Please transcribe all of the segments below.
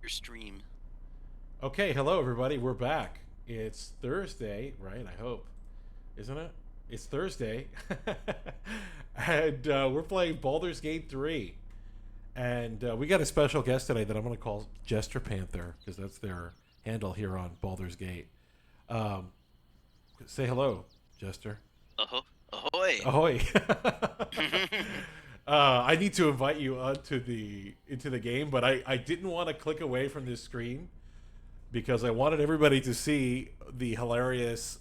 your stream. Okay, hello everybody. We're back. It's Thursday, right? I hope, isn't it? It's Thursday, and we're playing Baldur's Gate 3. And we got a special guest today that I'm going to call Jester Panther because that's their handle here on Baldur's Gate. Um, Say hello, Jester. Uh-huh. Ahoy! Ahoy! I need to invite you onto the into the game, but I didn't want to click away from this screen because I wanted everybody to see the hilarious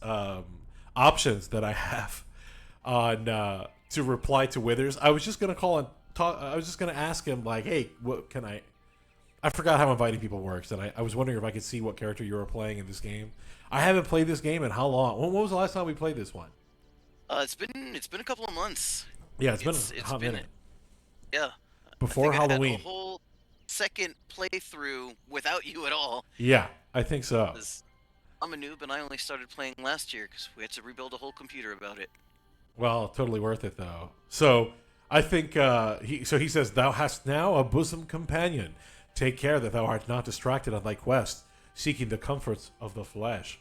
options that I have on to reply to Withers. I was just gonna call and talk. I was just gonna ask him like, "Hey, what can I?" I forgot how inviting people works, and I was wondering if I could see what character you were playing in this game. I haven't played this game in how long? When was the last time we played this one? It's been a couple of months. Yeah, it's been It's a it's hot been minute. yeah. I Before think I had a Halloween. whole second playthrough without you at all. Yeah, I think so. 'Cause I'm a noob and I only started playing last year because we had to rebuild a whole computer about it. Well, totally worth it though. So I think he says, "Thou hast now a bosom companion. Take care that thou art not distracted on thy quest, seeking the comforts of the flesh."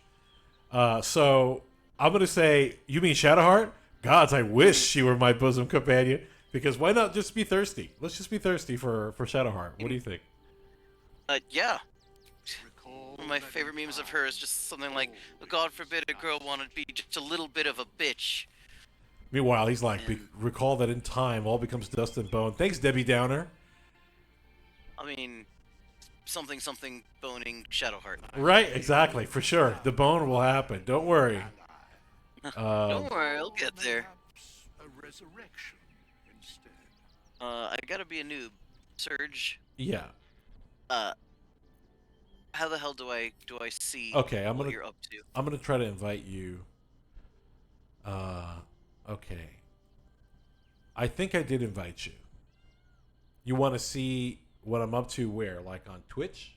So I'm gonna say, you mean Shadowheart? Gods, I wish she were my bosom companion. Because why not just be thirsty? Let's just be thirsty for Shadowheart. What do you think? Yeah. One of my favorite memes of her is just something like, "God forbid a girl wanted to be just a little bit of a bitch." Meanwhile, he's like, And recall that in time all becomes dust and bone. Thanks, Debbie Downer. I mean, something boning Shadowheart. Right, exactly, for sure. The bone will happen. Don't worry. Don't worry, I'll get there. Perhaps a resurrection instead. I gotta be a noob. Surge. Yeah. Uh, how the hell do I see Okay, what you're up to? I'm gonna try to invite you. Okay. I think I did invite you. You want to see what I'm up to where? Like on Twitch?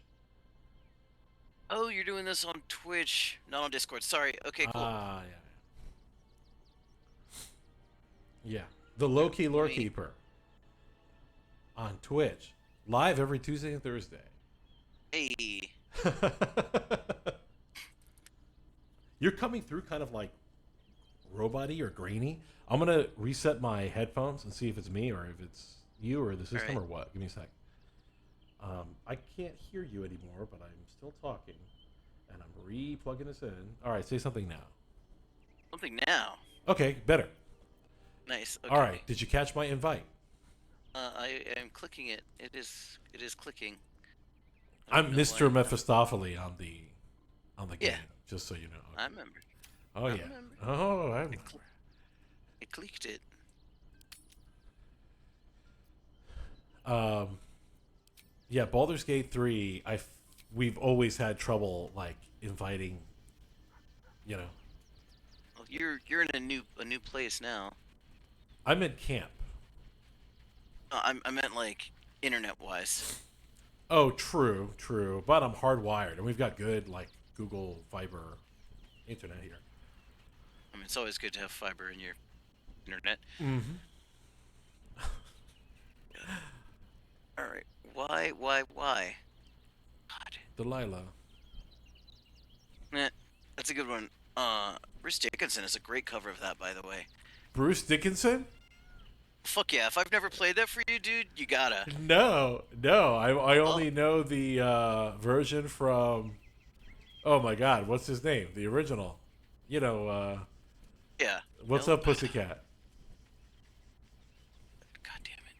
Oh, you're doing this on Twitch, not on Discord. Sorry. Okay, cool. Yeah. Yeah. The Low Key Lore Me. Keeper. On Twitch. Live every Tuesday and Thursday. Hey. You're coming through kind of like robot-y or grainy. I'm gonna reset my headphones and see if it's me or if it's you or the system Alright. or what. Give me a sec. I can't hear you anymore, but I'm still talking, and I'm re-plugging this in. All right, say something now. Something now. Okay, better. Nice. Okay. All right, did you catch my invite? I am clicking it. It is clicking. I I'm don't know Mr. why. Mephistopheles on the game, Yeah. just so you know. I remember. Oh I yeah. remember. Oh, I remember. It clicked it. Yeah, Baldur's Gate 3. We've always had trouble like inviting. You know, Well, you're in a new place now. I'm in camp. I meant like internet wise. Oh, true, true. But I'm hardwired, and we've got good like Google Fiber internet here. I mean, it's always good to have fiber in your internet. Mm-hmm. All right. Why? God. Delilah. Eh, that's a good one. Bruce Dickinson is a great cover of that, by the way. Bruce Dickinson? Fuck yeah! If I've never played that for you, dude, you gotta. No, no. I Oh, only know the version from. Oh my God, what's his name? The original. You know, yeah. What's No? Up, Pussycat? God damn it.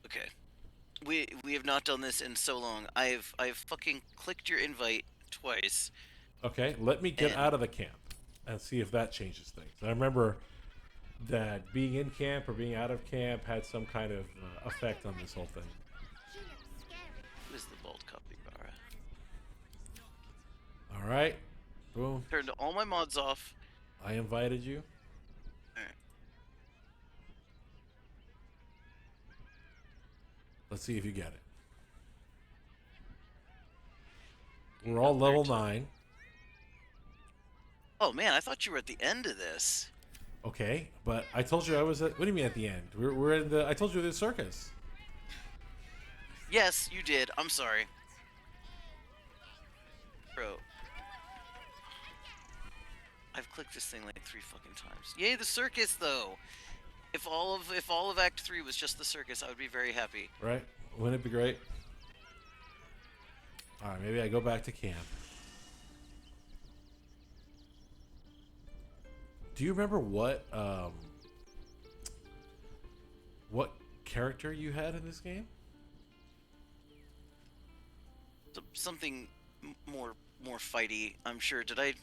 Okay. We have not done this in so long. I've fucking clicked your invite twice. Okay, let me get And out of the camp and see if that changes things. I remember that being in camp or being out of camp had some kind of effect on this whole thing. who is the bald capybara? All right, boom. Turned all my mods off. I invited you. Alright. Let's see if you get it. We're all level 9. Oh man, I thought you were at the end of this. Okay, but I told you I was at. What do you mean at the end? We're in the. I told you the circus. Yes, you did. I'm sorry. Bro. I've clicked this thing like 3 fucking times. Yay, the circus, though! If all of Act 3 was just the circus, I would be very happy. Right? Wouldn't it be great? Alright, maybe I go back to camp. Do you remember what character you had in this game? Something more fighty, I'm sure. Did I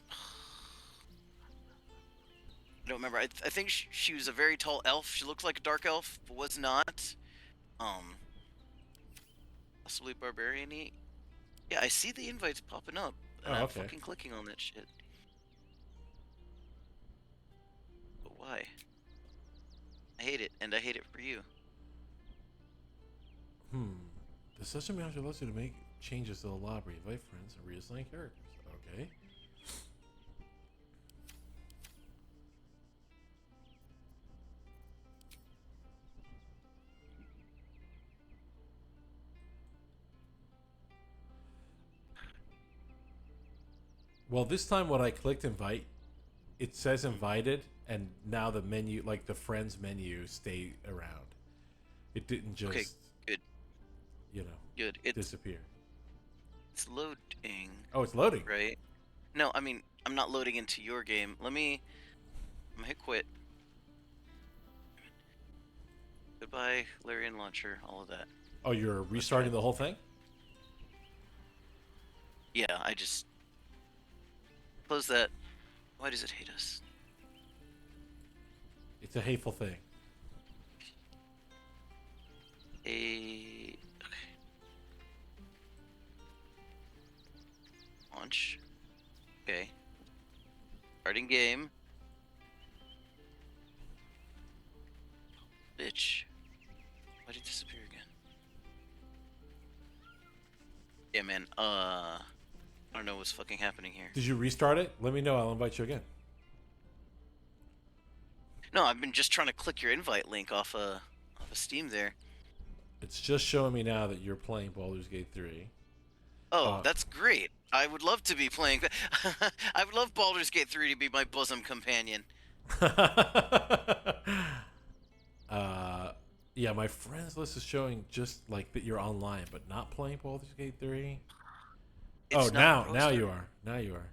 don't remember. I think she was a very tall elf. She looked like a dark elf, but was not. Possibly barbarian-y. Yeah, I see the invites popping up, and I'm fucking clicking on that shit. But why? I hate it, and I hate it for you. The session manager allows you to make changes to the lobby, invite friends, and reassign characters. Okay. Well, this time when I clicked invite, it says invited, and now the menu, like the friends menu, stay around. It didn't just, Okay, good. You know, Good. disappear. It's loading. Oh, it's loading. Right? No, I mean, I'm not loading into your game. I'm gonna hit quit. Goodbye, Larian launcher, all of that. Oh, you're restarting the whole thing? Yeah, I just close that. Why does it hate us? It's a hateful thing. Okay. Launch. Okay. Starting game. Bitch. Why did it disappear again? Yeah, man. I don't know what's fucking happening here. Did you restart it? Let me know. I'll invite you again. No, I've been just trying to click your invite link off of Steam there. It's just showing me now that you're playing Baldur's Gate 3. Oh, that's great. I would love to be playing. I would love Baldur's Gate 3 to be my bosom companion. Yeah, my friends list is showing just like that you're online, but not playing Baldur's Gate 3. It's now you are. Now you are.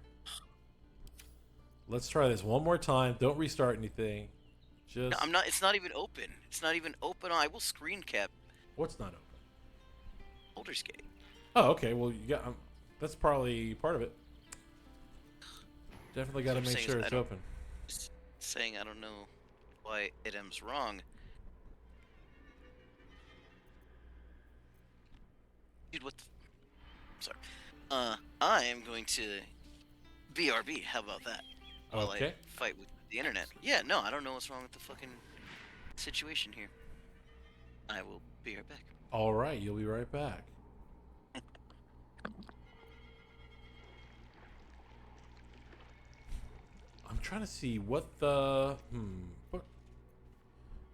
Let's try this one more time. Don't restart anything. Just. No, I'm not. It's not even open. It's not even open. I will screen cap What's not open? Baldur's Gate. Oh, okay. Well, you got. That's probably part of it. Definitely got to make sure it's open. Saying I don't know why ITEM's wrong. Dude, what the... Sorry. I am going to BRB. How about that? While Okay. I fight with the internet. Yeah, no, I don't know what's wrong with the fucking situation here. I will be right back. All right, you'll be right back. I'm trying to see what the what,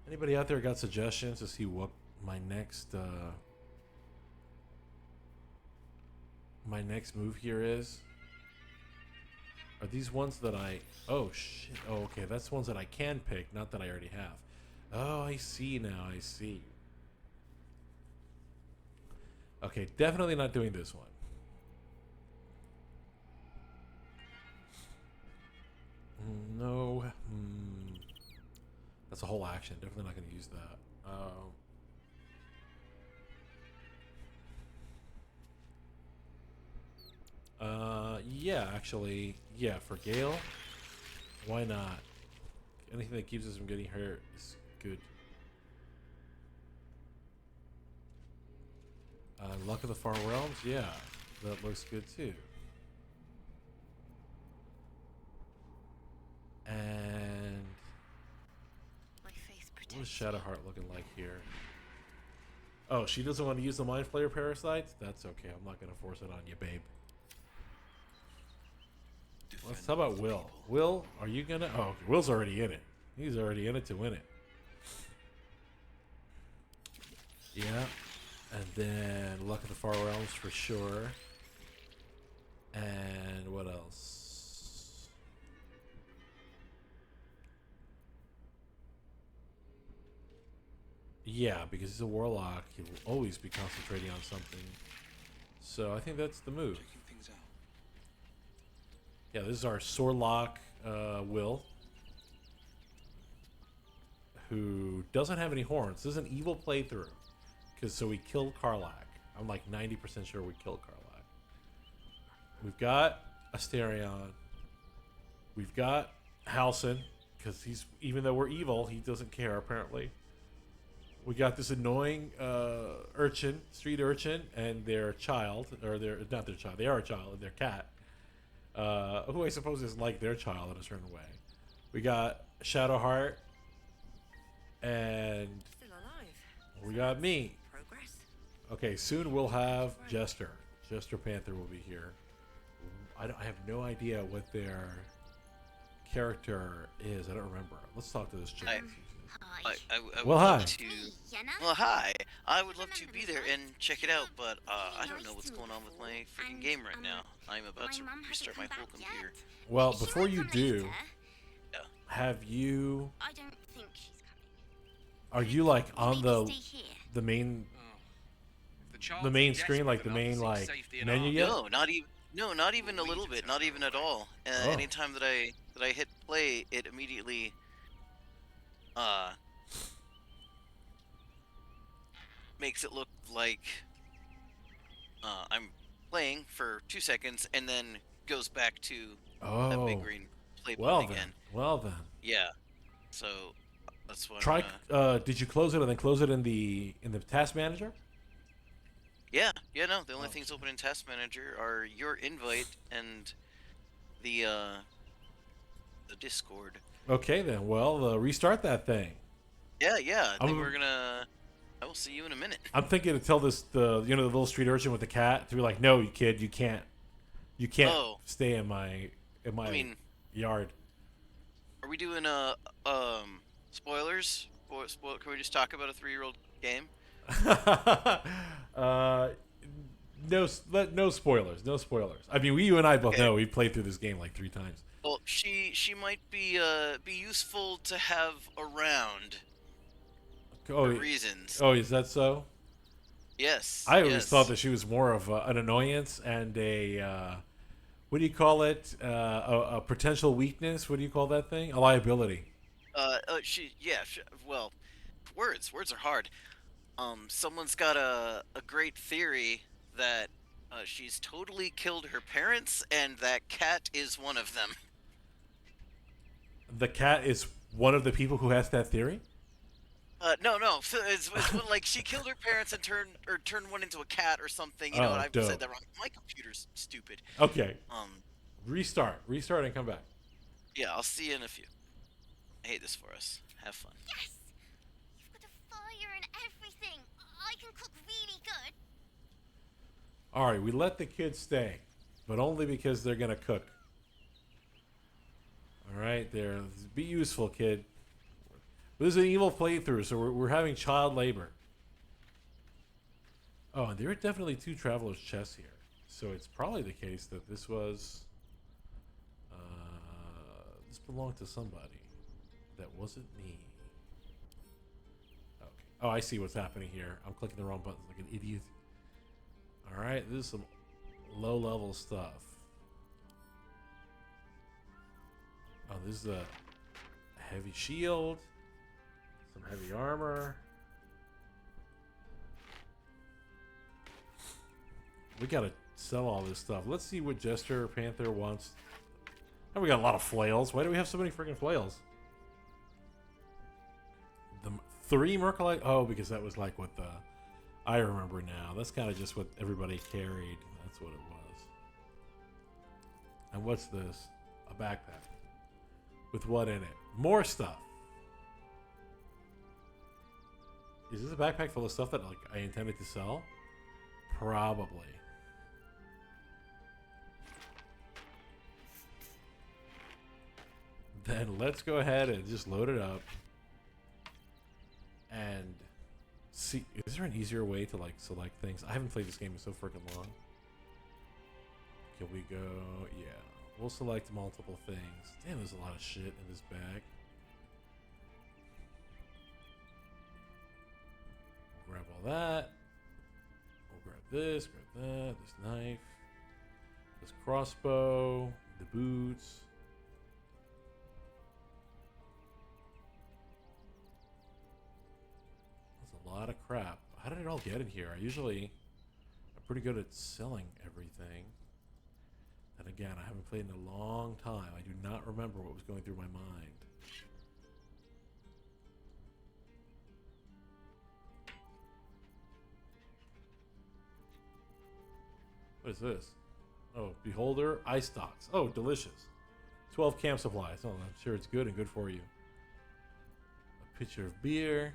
anybody out there got suggestions to see what my next move here is? Are these ones that oh shit, oh okay, that's ones that I can pick, not that I already have. Oh, I see now, I see. Okay, definitely not doing this one. No. That's a whole action. Definitely not going to use that. Yeah, actually, yeah, for Gale, why not? Anything that keeps us from getting hurt is good. Luck of the Far Realms, yeah, that looks good too. And what is Shadowheart looking like here? Oh, she doesn't want to use the Mind Flayer parasites? That's okay. I'm not going to force it on you, babe. Let's talk about Will. Will, are you going to... Oh, Will's already in it. He's already in it to win it. Yeah. And then Luck of the Far Realms for sure. And what else? Yeah, because he's a warlock, he will always be concentrating on something. So I think that's the move. Checking things out. Yeah, this is our Sorlock Will, who doesn't have any horns. This is an evil playthrough, because so we killed Karlach. I'm like 90% sure we killed Karlach. We've got Asterion. We've got Halsin, because he's, even though we're evil, he doesn't care apparently. We got this annoying urchin, street urchin, and their child, or their, not their child, they are a child, and their cat, who I suppose is like their child in a certain way. We got Shadowheart, and Still alive. we got me. Progress. Okay, soon we'll have Jester. Jester Panther will be here. I have no idea what their character is. I don't remember. Let's talk to this chick. I Well, would hi. love to. Well, hi. I would love to be there and check it out, but I don't know what's going on with my freaking game right now. I'm about to restart my whole computer. Well, before you do, Yeah. have you? I don't think she's coming. Are you like on the Stay here. the main If child's the main desperate screen, like the enough main to seek like safety in menu arms, yet? No, not even. No, not even a little bit. Not even at all. Oh. Anytime that I hit play, it immediately makes it look like I'm playing for 2 seconds and then goes back to that Oh, big green play well button then. again. Well then. Yeah. So that's why. Try. Did you close it and then close it in the task manager? Yeah. No, the only Oh. things open in Task Manager are your invite and the Discord. Okay then. Well, restart that thing. Yeah. I think I'm- we're gonna. I will see you in a minute. I'm thinking to tell the little street urchin with the cat to be like, no, you kid, you can't Oh. stay in my I mean, yard. are we doing spoilers? Can we just talk about a 3-year-old game? No spoilers. No spoilers. I mean, you and I both Okay. know we've played through this game like 3 times. Well, she might be useful to have around Oh, for reasons. oh, is that so? Yes. I always yes. thought that she was more of an annoyance and a what do you call it? A potential weakness. What do you call that thing? A liability. Well, words are hard. Someone's got a great theory that she's totally killed her parents, and that cat is one of them. The cat is one of the people who has that theory. No. So it's like she killed her parents and turned one into a cat or something. You know, Oh, and I dope. said that wrong. My computer's stupid. Okay, Um, restart and come back. yeah, I'll see you in a few. I hate this for us. Have fun. Yes! You've got a fire and everything. I can cook really good. All right, we let the kids stay, but only because they're gonna cook. All right, there. Be useful, kid. This is an evil playthrough, so we're having child labor. Oh, and there are definitely 2 travelers' chests here, so it's probably the case that this was. This belonged to somebody. That wasn't me. Okay. Oh, I see what's happening here. I'm clicking the wrong buttons like an idiot. All right, this is some low-level stuff. Oh, this is a heavy shield, some heavy armor. We gotta sell all this stuff. Let's see what Jester Panther wants. Oh, we got a lot of flails. Why do we have so many freaking flails? The 3 Mercolite? Oh, because that was like what the... I remember now. That's kind of just what everybody carried. That's what it was. And what's this? A backpack. With what in it? More stuff. Is this a backpack full of stuff that like I intended to sell? Probably. Then let's go ahead and just load it up. And See, is there an easier way to like select things? I haven't played this game in so freaking long. Can we go? Yeah. We'll select multiple things. Damn, there's a lot of shit in this bag. Grab all that. We'll grab this, grab that, this knife, this crossbow, the boots. That's a lot of crap. How did it all get in here? I'm pretty good at selling everything. And again, I haven't played in a long time. I do not remember what was going through my mind. What is this? Oh, beholder, ice stocks. Oh, delicious. 12 camp supplies. Oh, I'm sure it's good and good for you. A pitcher of beer.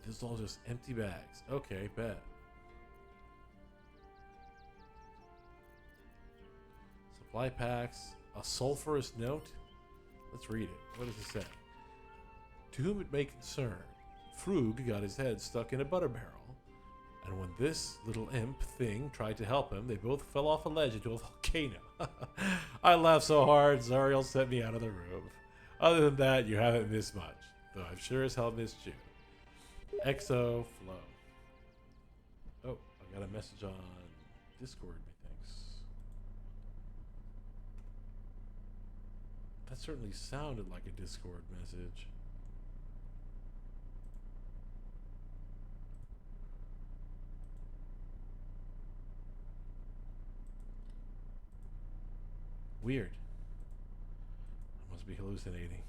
This is all just empty bags. Okay, bet. Supply packs. A sulfurous note. Let's read it. What does it say? To whom it may concern, Frug got his head stuck in a butter barrel, and when this little imp thing tried to help him, they both fell off a ledge into a volcano. I laughed so hard, Zariel sent me out of the room. Other than that, you haven't missed much, though I've sure as hell missed you. Exo Flow. Oh, I got a message on Discord, methinks. That certainly sounded like a Discord message. Weird. I must be hallucinating.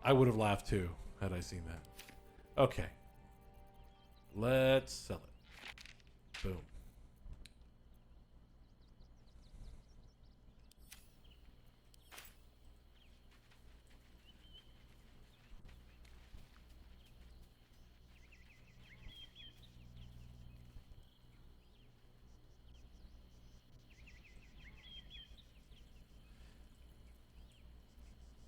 I would have laughed too had I seen that. Okay. Let's sell it. Boom.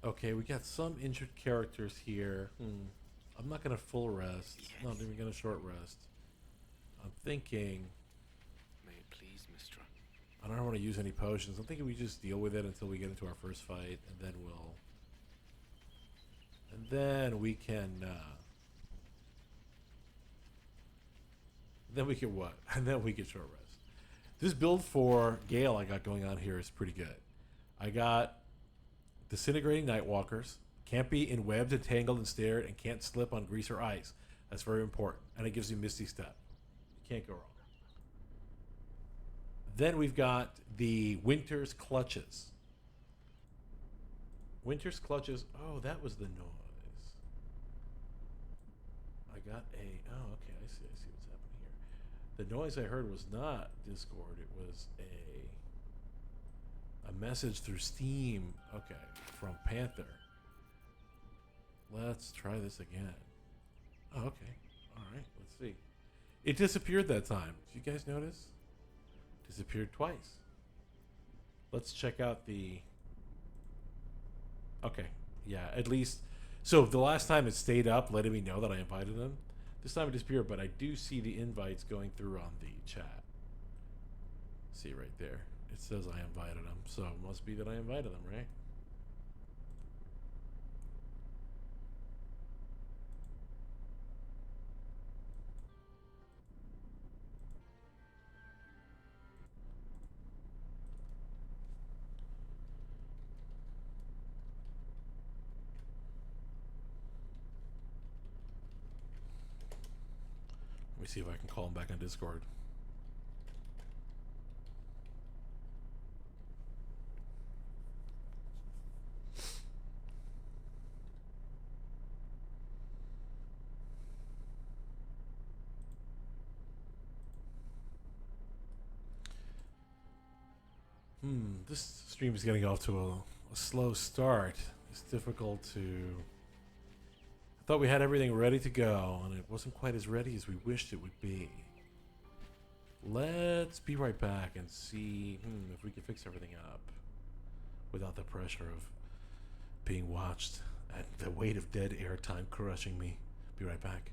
Okay, we got some injured characters here. I'm not gonna full rest. Not even gonna short rest. I'm thinking May it please, Mistra. I don't want to use any potions. I'm thinking we just deal with it until we get into our first fight, and then we can. Then we can what? And then we can short rest. This build for Gale I got going on here is pretty good. I got disintegrating Nightwalkers. Can't be enwebbed, entangled, and snared, and can't slip on grease or ice. That's very important. And it gives you Misty Step. You can't go wrong. Then we've got the Winter's Clutches. Winter's Clutches. Oh, that was the noise. I got a. Oh, okay. I see what's happening here. The noise I heard was not Discord. It was a message through Steam. Okay, from Panther. Let's try this again. Oh, okay. All right. Let's see. It disappeared that time. Did you guys notice? Disappeared twice. Let's check out the. Okay. Yeah, at least. So the last time it stayed up, letting me know that I invited them. This time it disappeared, but I do see the invites going through on the chat. See right there. It says I invited them, so it must be that I invited them, right? Let me see if I can call him back on Discord. This stream is getting off to a slow start. It's difficult to Thought we had everything ready to go, and it wasn't quite as ready as we wished it would be. Let's be right back and see if we can fix everything up without the pressure of being watched and the weight of dead airtime crushing me. Be right back.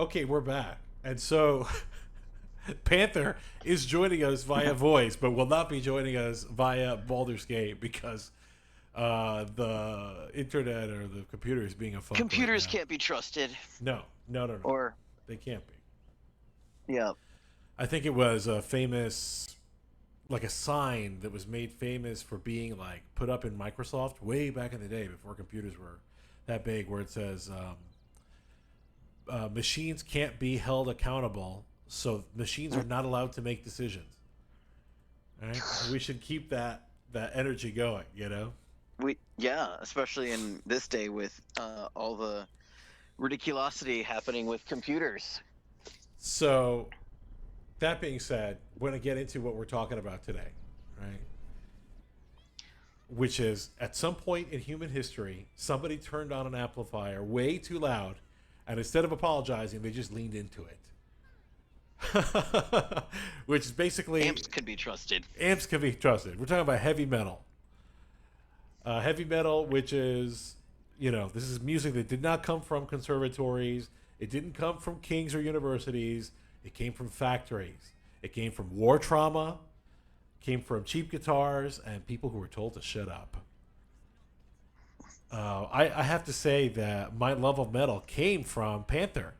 Okay, we're back. And so Panther is joining us via voice, but will not be joining us via Baldur's Gate because the internet or the computer is being a fuck right Computers now. can't be trusted. No, no, no, no. Or They can't be. yeah. I think it was a famous, like a sign that was made famous for being like put up in Microsoft way back in the day before computers were that big, where it says machines can't be held accountable, so machines are not allowed to make decisions. Right? We should keep that energy going. You know. Especially in this day with all the ridiculosity happening with computers. So, that being said, we're going to get into what we're talking about today, right? Which is at some point in human history, somebody turned on an amplifier way too loud, and instead of apologizing, they just leaned into it. Which is basically Amps can be trusted. amps can be trusted. We're talking about heavy metal. Heavy metal, which is, this is music that did not come from conservatories. It didn't come from kings or universities. It came from factories. It came from war trauma, came from cheap guitars, and people who were told to shut up. I have to say that my love of metal came from Panther.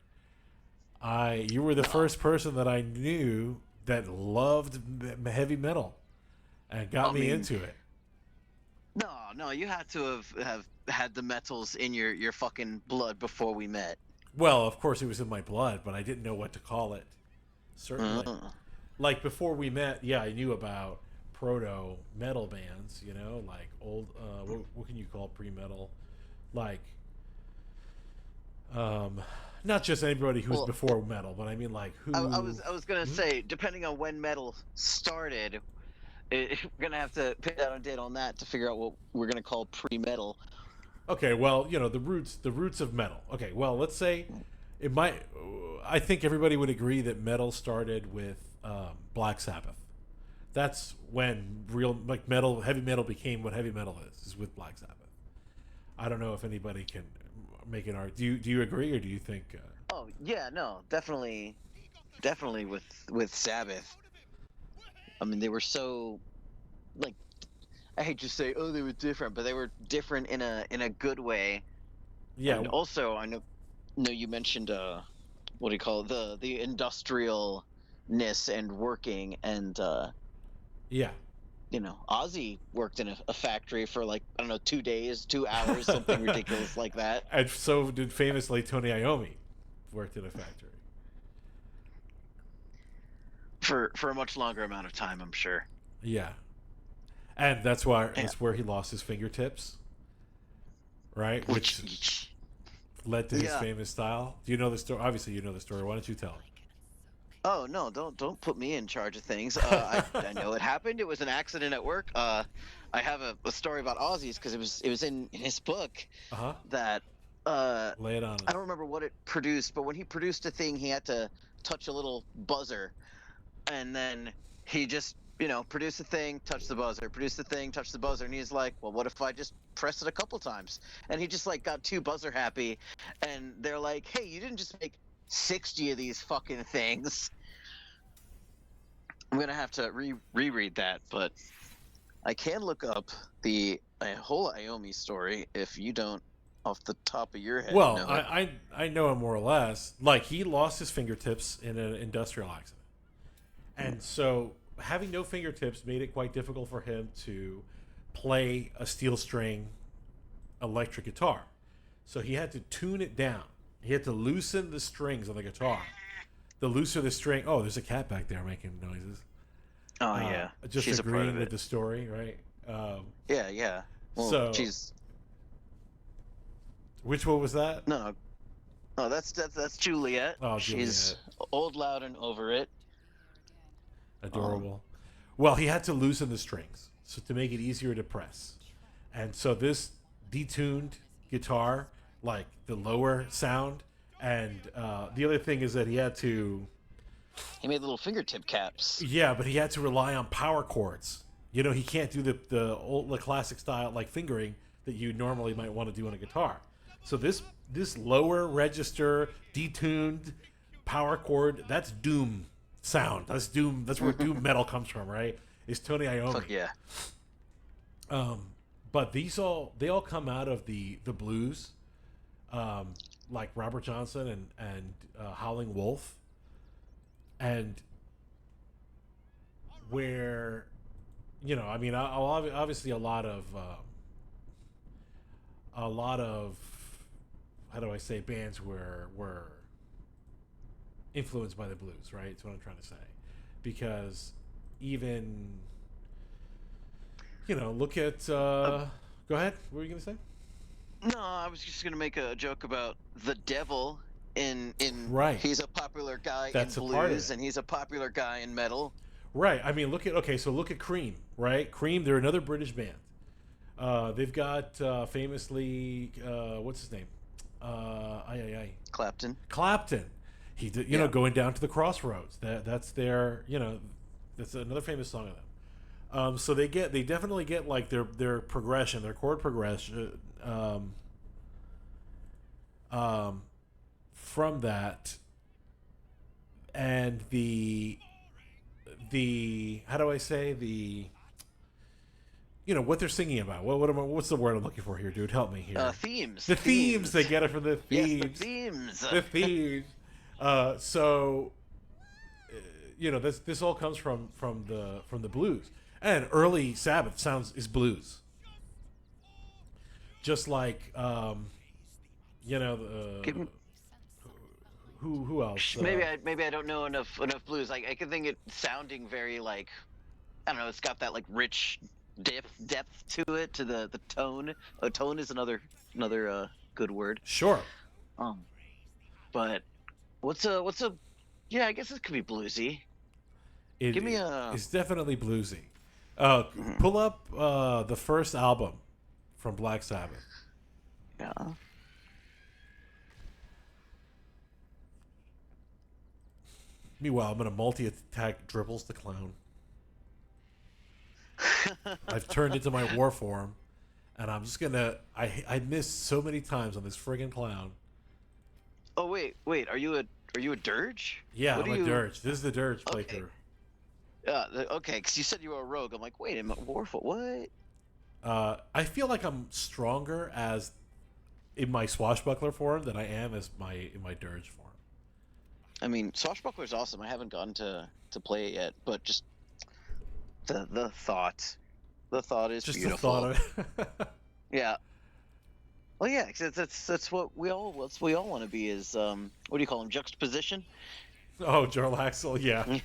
You were the first person that I knew that loved heavy metal and got me into it. No, you had to have had the metals in your fucking blood before we met. Well, of course, it was in my blood, but I didn't know what to call it. Certainly. Like, before we met, yeah, I knew about proto metal bands, like old, what can you call pre-metal? Like, not just anybody who's before metal, but I mean, like, who... I was going to say, depending on when metal started, we're going to have to pin down a date on that to figure out what we're going to call pre-metal. Okay, well, the roots of metal. Okay, well, let's say it might. I think everybody would agree that metal started with Black Sabbath. That's when real heavy metal became what heavy metal is with Black Sabbath. I don't know if anybody can make an argument. Do you agree, or do you think? Oh yeah, no, definitely with Sabbath. I mean, they were so like. I hate to say, oh, they were different, but they were different in a good way. Yeah. And also, I know you mentioned what do you call it? The industrialness and working, and yeah. Ozzy worked in a factory for like, I don't know, 2 days, 2 hours, something ridiculous like that. And so did famously Tony Iommi, worked in a factory for a much longer amount of time, I'm sure. Yeah. And that's where he lost his fingertips, right? Which led to his famous style. Do you know the story? Obviously, you know the story. Why don't you tell it? Oh no! Don't put me in charge of things. I know it happened. It was an accident at work. I have a story about Ozzy's because it was in his book that lay it on. I don't remember what it produced, but when he produced a thing, he had to touch a little buzzer, and then he just produce a thing, touch the buzzer, produce the thing, touch the buzzer, and he's like, well, what if I just press it a couple times? And he just like got too buzzer happy, and they're like, hey, you didn't just make 60 of these fucking things. I'm gonna have to reread that, but I can look up the whole Iommi story if you don't off the top of your head. Well, know I know it more or less. Like, he lost his fingertips in an industrial accident, and so having no fingertips made it quite difficult for him to play a steel string electric guitar. So he had to tune it down. He had to loosen the strings on the guitar. The looser the string... Oh, there's a cat back there making noises. Oh, yeah. Just she's agreeing with the story, right? Yeah. Well, so... she's... Which one was that? No, that's Juliet. Oh, she's old, loud, and over it. Adorable. Well, he had to loosen the strings so to make it easier to press. And so this detuned guitar, like the lower sound, and the other thing is that he made little fingertip caps. Yeah, but he had to rely on power chords. He can't do the classic style like fingering that you normally might want to do on a guitar. So this lower register detuned power chord. That's doom sound. That's doom. That's where doom metal comes from, right? Is Tony Iommi. Fuck yeah. But they all come out of the blues, like Robert Johnson and Howling Wolf, and where, I mean, obviously a lot of how do I say, bands were influenced by the blues, right? That's what I'm trying to say, because even look at go ahead. What were you gonna say? No, I was just gonna make a joke about the devil in Right. He's a popular guy That's in a part of blues, it. and he's a popular guy in metal. Right. I mean, look at Cream, right? Cream, they're another British band. They've got famously what's his name? Clapton. Clapton. He did, Yeah. Going Down to the Crossroads. That's their, that's another famous song of them. So they definitely get like their progression, their chord progression, from that, and the how do I say, the what they're singing about. What's the word I'm looking for here, dude? Help me here. Themes. The themes. They get it from the Yes, themes. the themes. The themes. So this all comes from the blues, and early Sabbath is blues. Just like Give- who else? Maybe I don't know enough blues. I can think it sounding very like, I don't know. It's got that like rich depth to it, to the tone. Tone is another good word. Sure. But what's a yeah, I guess it could be bluesy. Give me a- It's definitely bluesy. Pull up the first album from Black Sabbath. Yeah. Meanwhile, I'm gonna multi-attack Dribbles the Clown. I've turned into my war form, and I'm just gonna. I missed so many times on this friggin' clown. Oh wait. Are you a dirge? Yeah, What I'm do a you- dirge. This is the dirge Okay. playthrough. Okay, because you said you were a rogue. I'm like, wait, I'm a warfoot. What? I feel like I'm stronger as in my swashbuckler form than I am as in my dirge form. I mean, Swashbuckler's awesome. I haven't gotten to play it yet, but just the thought is Just beautiful. the thought of it. Yeah. Well, yeah, 'cause that's what we all want to be is what do you call them? Juxtaposition. Oh, Jarlaxle, yeah.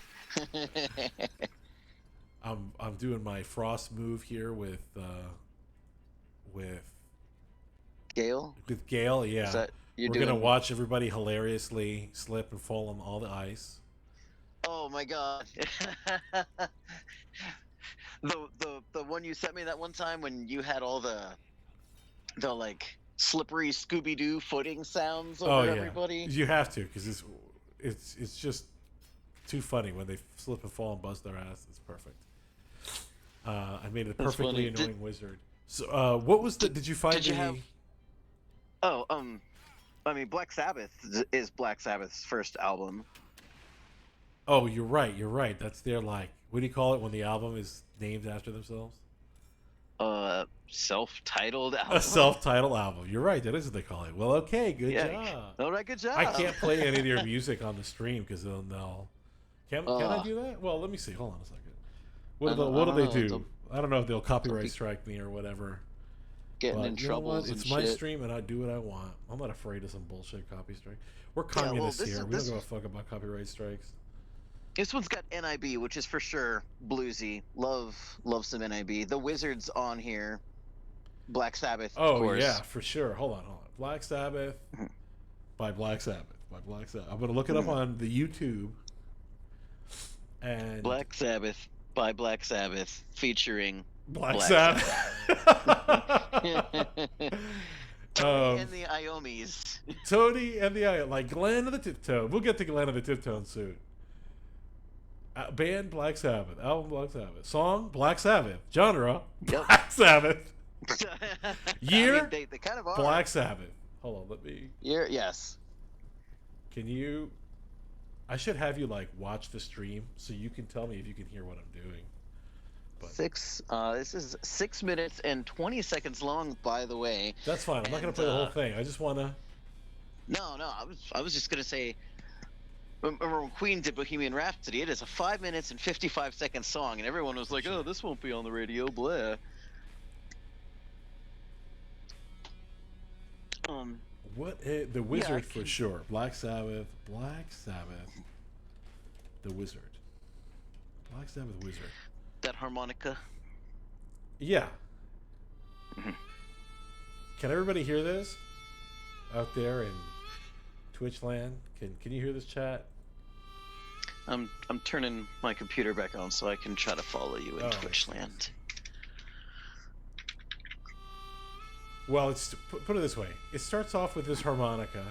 I'm doing my frost move here with Gale. Gale, yeah. Is that you're We're doing? gonna watch everybody hilariously slip and fall on all the ice. Oh my god. the one you sent me that one time when you had all the like slippery Scooby Doo footing sounds over everybody. You have to, because it's just too funny when they slip and fall and buzz their ass. It's perfect. I made a That's perfectly funny. annoying wizard. So, what was the? Did you find Did you the? have? Oh, I mean, Black Sabbath is Black Sabbath's first album. Oh, you're right. You're right. That's their, like, what do you call it when the album is named after themselves? Self-titled album. A self-titled album. You're right. That is what they call it. Well, okay. Good Yeah. job. All right, good job. I can't play any of your music on the stream because they'll. Can I do that? Well, let me see. Hold on a second. What do they do? I don't know if they'll copyright strike me or whatever. Getting But in you know what? trouble. It's my stream and I do what I want. I'm not afraid of some bullshit copy strike. We're communists this here. is- We this- don't give a fuck about copyright strikes. This one's got NIB, which is for sure bluesy. Love some NIB. The Wizards on here. Black Sabbath. Of Oh course. yeah, for sure. Hold on. Black Sabbath by Black Sabbath by Black Sabbath. I'm gonna look it up on the YouTube. And Black Sabbath by Black Sabbath featuring Black Black Sabbath. and the Iomis. Tony and the like Glenn of the Tiptoe. We'll get to Glenn of the Tiptoe soon. Band Black Sabbath. Album Black Sabbath. Song Black Sabbath. Genre Yep. Black Sabbath. Year I mean, they kind of are. Black Sabbath. Hold on, let me. Year, yes. Can you I should have you like watch the stream so you can tell me if you can hear what I'm doing. But This is 6 minutes and 20 seconds long, by the way. that's fine. I'm not gonna And play the whole thing. I just wanna. no, I was just gonna say. Remember when Queen did Bohemian Rhapsody? It is a 5 minutes and 55 second song, and everyone was like, "Oh, this won't be on the radio." Blah. What the Wizard for sure. Black Sabbath. Black Sabbath. The Wizard. Black Sabbath Wizard. That harmonica. Yeah. Can everybody hear this out there in Twitch land? Can you hear this chat? I'm turning my computer back on so I can try to follow you in Oh, Twitch nice. land. Well, it's put it this way. It starts off with this harmonica,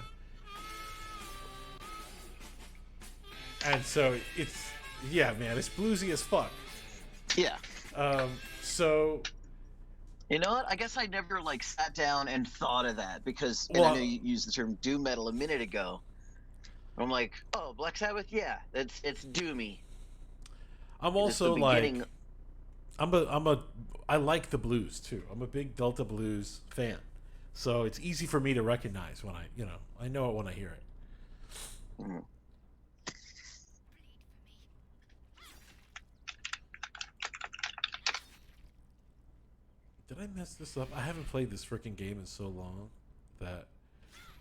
and so it's man, it's bluesy as fuck. Yeah. So You know what? I guess I never like sat down and thought of that because and Well- I know you used the term doom metal a minute ago. I'm like, oh, Black Sabbath, yeah, it's doomy. I'm Just the also like beginning- I like the blues too. I'm a big Delta blues fan, so it's easy for me to recognize when I know it when I hear it. Mhm. Did I mess this up? I haven't played this freaking game in so long that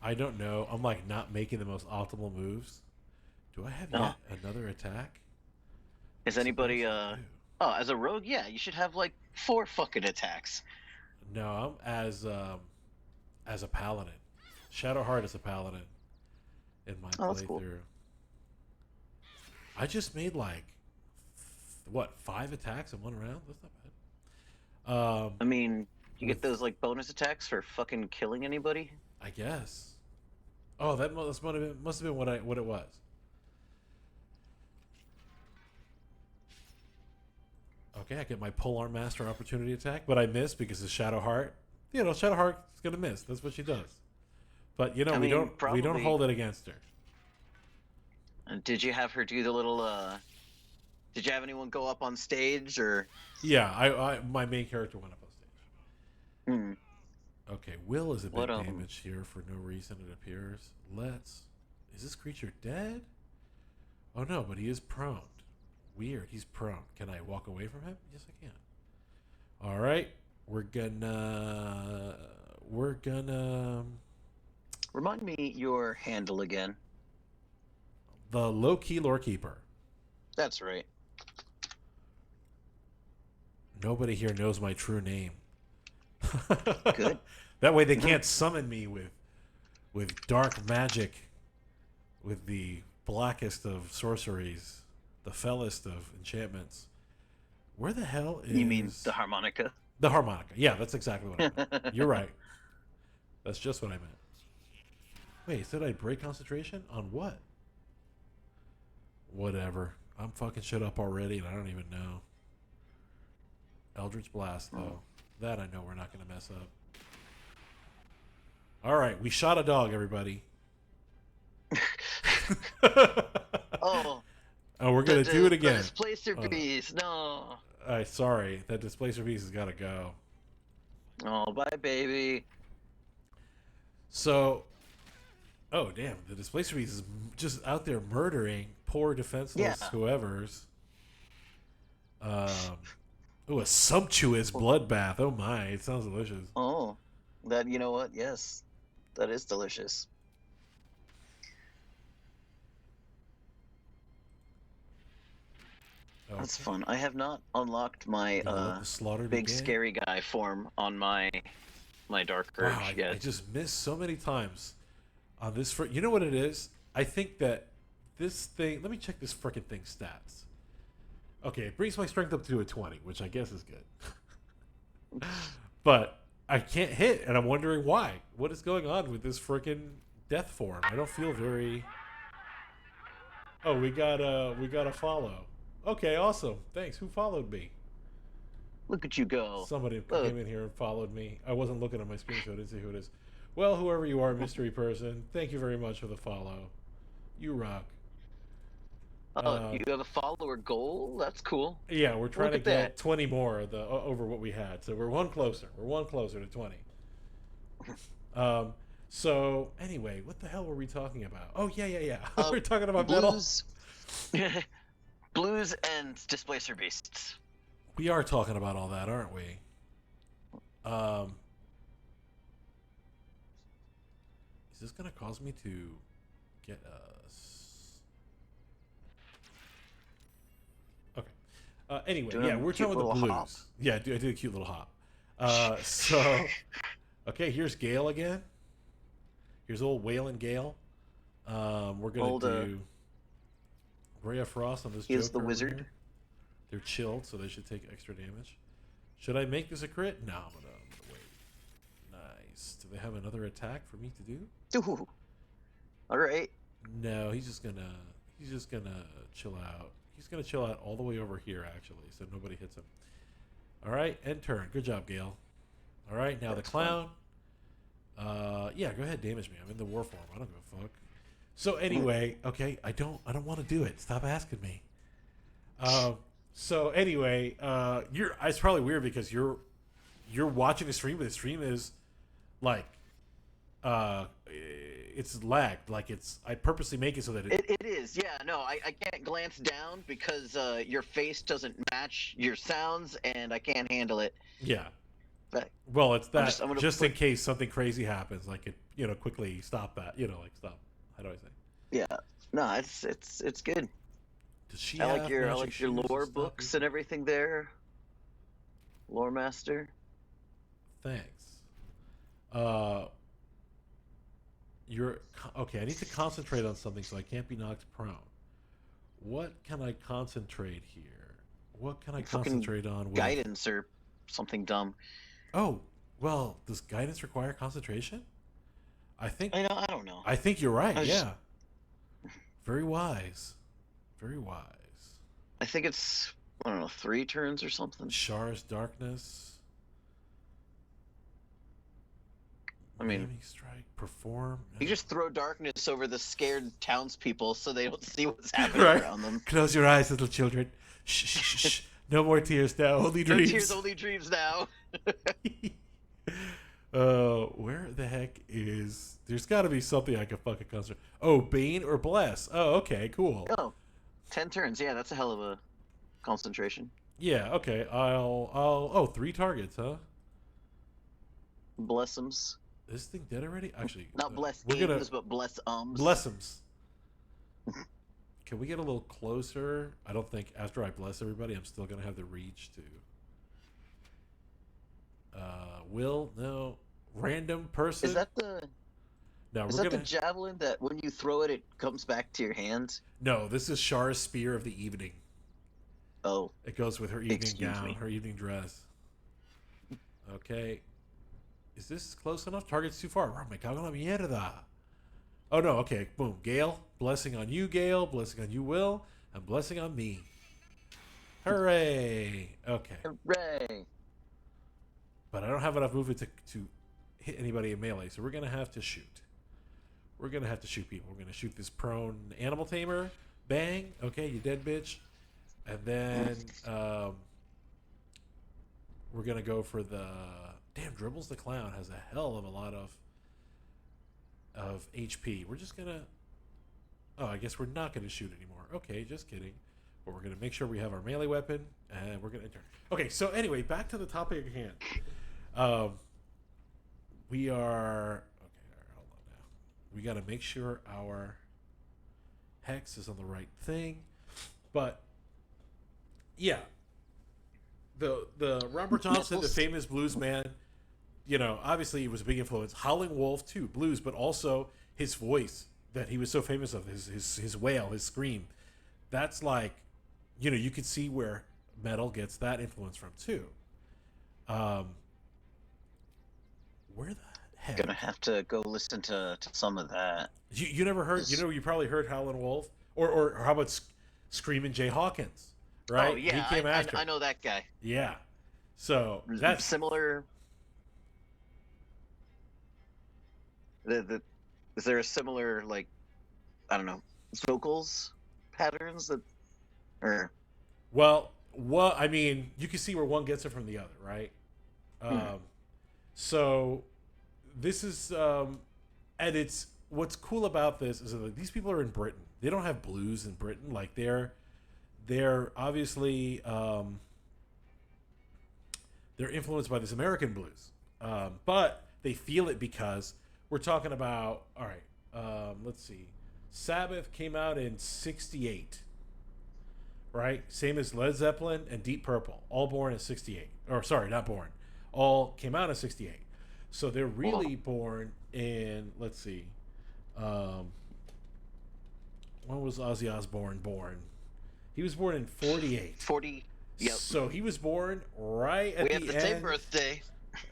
I don't know. I'm like not making the most optimal moves. Do I have No. yet another attack? Is anybody Suppose I do. oh, as a rogue, yeah, you should have like 4 fucking attacks. No, I'm as a paladin. Shadowheart is a paladin in my Oh, that's cool. playthrough. I just made like what 5 attacks in one round. That's not bad. I mean, you With- get those like bonus attacks for fucking killing anybody. I guess. Oh, that must have been what it was. Okay, I get my Polearm Master opportunity attack, but I miss because of Shadowheart. Shadowheart's gonna miss. That's what she does. But I we mean, don't we don't probably- hold it against her. And did you have her do the little did you have anyone go up on stage or Yeah, I my main character went up on stage. hmm. Okay, Will is a bit What, damaged here for no reason. It appears. Is this creature dead? Oh no, but he is prone. Weird, he's prone. Can I walk away from him? Yes, I can. All right, we're gonna Remind me your handle again. the low key lore keeper. That's right. Nobody here knows my true name. Good. That way they can't summon me with dark magic, with the blackest of sorceries, the fellest of enchantments. Where the hell is You mean the harmonica? the harmonica? Yeah, that's exactly what I meant. You're right. That's just what I meant. Wait, said I break concentration? On what? Whatever. I'm fucking shit up already and I don't even know. Eldritch Blast, though. That I know we're not going to mess up. Alright, we shot a dog, everybody. Oh, Oh, we're going to do it again. The displacer Hold on. bees. No. Sorry, that displacer piece has got to go. Oh, bye, baby. So, oh damn, the displacer piece is just out there murdering poor defenseless Yeah. whoever's. Oh, a sumptuous bloodbath. Oh my, it sounds delicious. Oh, that you know what? Yes, that is delicious. That's Okay. fun. I have not unlocked my Gonna let the slaughter big begin. scary guy form on my dark urge Wow, yet. I just missed so many times on this. You know what it is? I think that this thing. Let me check this frickin' thing's stats. Okay, it brings my strength up to a 20, which I guess is good. But I can't hit, and I'm wondering why. What is going on with this frickin' death form? I don't feel very. Oh, we got a follow. Okay, awesome. Thanks. Who followed me? Look at you go. Somebody Look. came in here and followed me. I wasn't looking at my screen, so I didn't see who it is. Well, whoever you are, mystery person, thank you very much for the follow. You rock. Oh, you have a follower goal? That's cool. Yeah, we're trying Look to at get that. 20 more over what we had. So we're one closer. We're one closer to 20. Um, so anyway, what the hell were we talking about? Oh yeah. Uh, We're talking about metal. blues, blues, and displacer beasts. We are talking about all that, aren't we? Um, is this gonna cause me to get us? Okay. Anyway, Doing yeah, a we're cute talking about the little hop. blues. Yeah, I did a cute little hop. So okay, here's Gale again. Here's old Waylon Gale. We're gonna Old, do Ray of Frost on this he is Joker the over wizard. here. They're chilled, so they should take extra damage. Should I make this a crit? No, I'm gonna wait. Nice. Do they have another attack for me to do? Ooh. All right. No, he's just gonna chill out. He's gonna chill out all the way over here actually, so nobody hits him. All right, end turn. Good job, Gale. All right, now That's the clown. Yeah, go ahead, damage me. I'm in the war form. I don't give a fuck. So anyway, okay, I don't want to do it. Stop asking me. So anyway, it's probably weird because you're watching the stream, but the stream is like it's lagged. Like I purposely make it so that It is, yeah. No, I can't glance down because your face doesn't match your sounds, and I can't handle it. yeah. But Well, it's that I'm gonna just put, in case something crazy happens, like it quickly stop that, like stop. How do I say? yeah. No, it's good. Does she I have like your magic shoes lore stuff? books and everything there. Lore master. Thanks. You're okay. I need to concentrate on something, so I can't be knocked prone. What can I concentrate here? What can I Fucking concentrate on? With... Guidance or something dumb. Oh, well, does guidance require concentration? I think. I don't know. I think you're right. I was Yeah. Very wise. Very wise. I think it's, I don't know, 3 turns or something. Shar's darkness. I mean, Maiming strike. Perform. you just throw darkness over the scared townspeople so they don't see what's happening Right. around them. Close your eyes, little children. Shh, shh, shh, shh. No more tears now. Only No dreams. tears, only dreams now. Where the heck is? There's got to be something I can fucking concentrate. Oh, Bane or Bless. Oh, okay, cool. Oh, 10 turns. Yeah, that's a hell of a concentration. Yeah, okay. Oh, 3 targets, huh? Blessums. This thing dead already? Actually, Not bless we're gonna but bless ums. blessums. Can we get a little closer? I don't think after I bless everybody, I'm still gonna have the reach to. Will no random person. Is that the No, is we're that gonna. the javelin that when you throw it, it comes back to your hand? No, this is Shar's spear of the evening. Oh, It goes with her evening Excuse gown, me. her evening dress. Okay. Is this close enough? Target's too far. Oh, me cago en la mierda. Oh, no. Okay. Boom. Gale. Blessing on you, Gale. Blessing on you, Will. And blessing on me. Hooray. Okay. hooray! But I don't have enough movement to hit anybody in melee, so we're going to have to shoot. We're going to have to shoot people. We're going to shoot this prone animal tamer. Bang. Okay, you dead bitch. And then we're going to go for the... Damn, Dribbles the Clown has a hell of a lot of HP. We're just going to... Oh, I guess we're not going to shoot anymore. Okay, just kidding. But we're going to make sure we have our melee weapon, and we're going to enter. Okay, so anyway, back to the topic at hand. We are... Okay, all right, hold on now. We got to make sure our hex is on the right thing. But, yeah. The Robert Johnson, the famous blues man, obviously he was a big influence. Howling Wolf too, blues, but also his voice that he was so famous of, his wail, his scream. That's like, you could see where metal gets that influence from too. Where the heck? Gonna have to go listen to some of that. You never heard? You probably heard Howlin' Wolf, or how about Screaming Jay Hawkins? Right? Oh yeah, He came after. I know that guy. Yeah. So that's Similar. Is there a similar, like, I don't know, vocals patterns that, or Well, what I mean, you can see where one gets it from the other, right? Um, so this is, and it's what's cool about this is that like, these people are in Britain. They don't have blues in Britain. Like they're obviously they're influenced by this American blues, but they feel it because we're talking about. All right, let's see. Sabbath came out in '68, right? Same as Led Zeppelin and Deep Purple, all born in '68. Or sorry, not born. All came out in '68. So they're really born in. Let's see. Um, when was Ozzy Osbourne born? He was born in '48. 40. Yep. So he was born right at We the have the end. same birthday.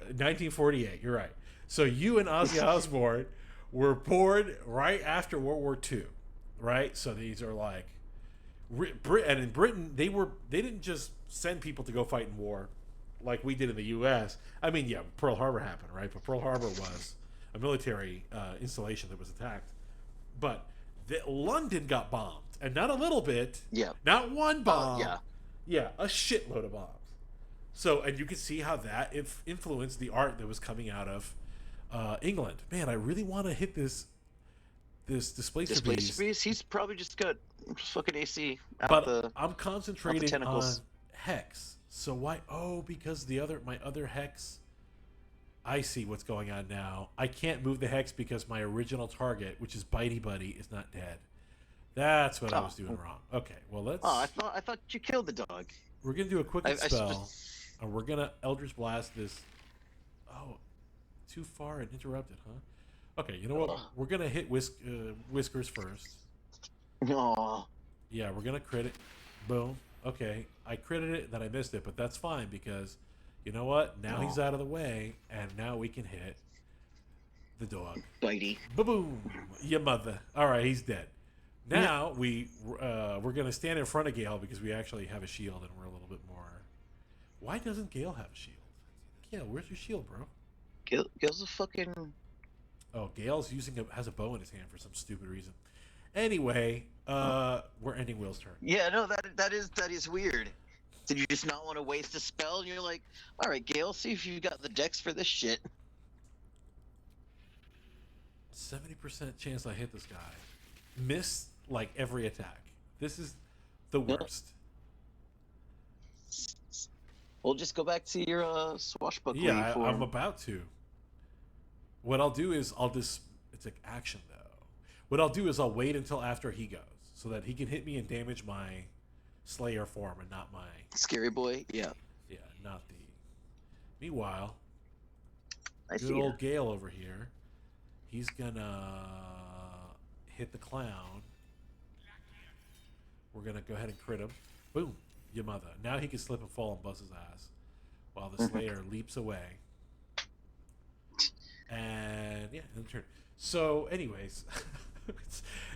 1948. You're right. So you and Ozzy Osbourne were born right after World War II, right? So these are like, and in Britain they didn't just send people to go fight in war, like we did in the U.S. I mean, yeah, Pearl Harbor happened, right? But Pearl Harbor was a military installation that was attacked. But London got bombed, and not a little bit. Yeah. Not one bomb. Yeah. Yeah, a shitload of bombs. So, and you can see how that influenced the art that was coming out of England. Man, I really want to hit this Displacer Displacer Beast, Beast. He's probably just got fucking AC out but the. I'm concentrating on tentacles. Hex. So why? Oh, because my other Hex. I see what's going on now. I can't move the Hex because my original target, which is Bitey Buddy, is not dead. That's what I was doing wrong. Okay, well let's. Oh, I thought you killed the dog. We're gonna do a quick I spell, and we're gonna Eldritch Blast this. Oh, too far and interrupted, huh? Okay, you know what? We're gonna hit Whiskers first. No. Yeah, we're gonna crit it. Boom. Okay, I critted it, then I missed it, but that's fine because, you know what? Now he's out of the way, and now we can hit the dog. Bitey. Ba-boom! Your mother. All right, he's dead. Now we're gonna stand in front of Gale because we actually have a shield and we're a little bit more. Why doesn't Gale have a shield? Gale, where's your shield, bro? Gale's a fucking. Oh, Gale's has a bow in his hand for some stupid reason. Anyway, we're ending Will's turn. Yeah, no, that is weird. Did you just not want to waste a spell? And you're like, all right, Gale, see if you got the dex for this shit. 70% chance I hit this guy. Miss like every attack. This is the worst. We'll just go back to your swashbuckling Yeah, form. I'm about to. What I'll do is it's an action though. What I'll do is I'll wait until after he goes so that he can hit me and damage my Slayer form and not my Scary boy, yeah. not the. Meanwhile, I good see. old Gale over here. He's gonna hit the clown. We're gonna go ahead and crit him. Boom, your mother. Now he can slip and fall and bust his ass, while the Slayer leaps away. And yeah, in turn. So, anyways,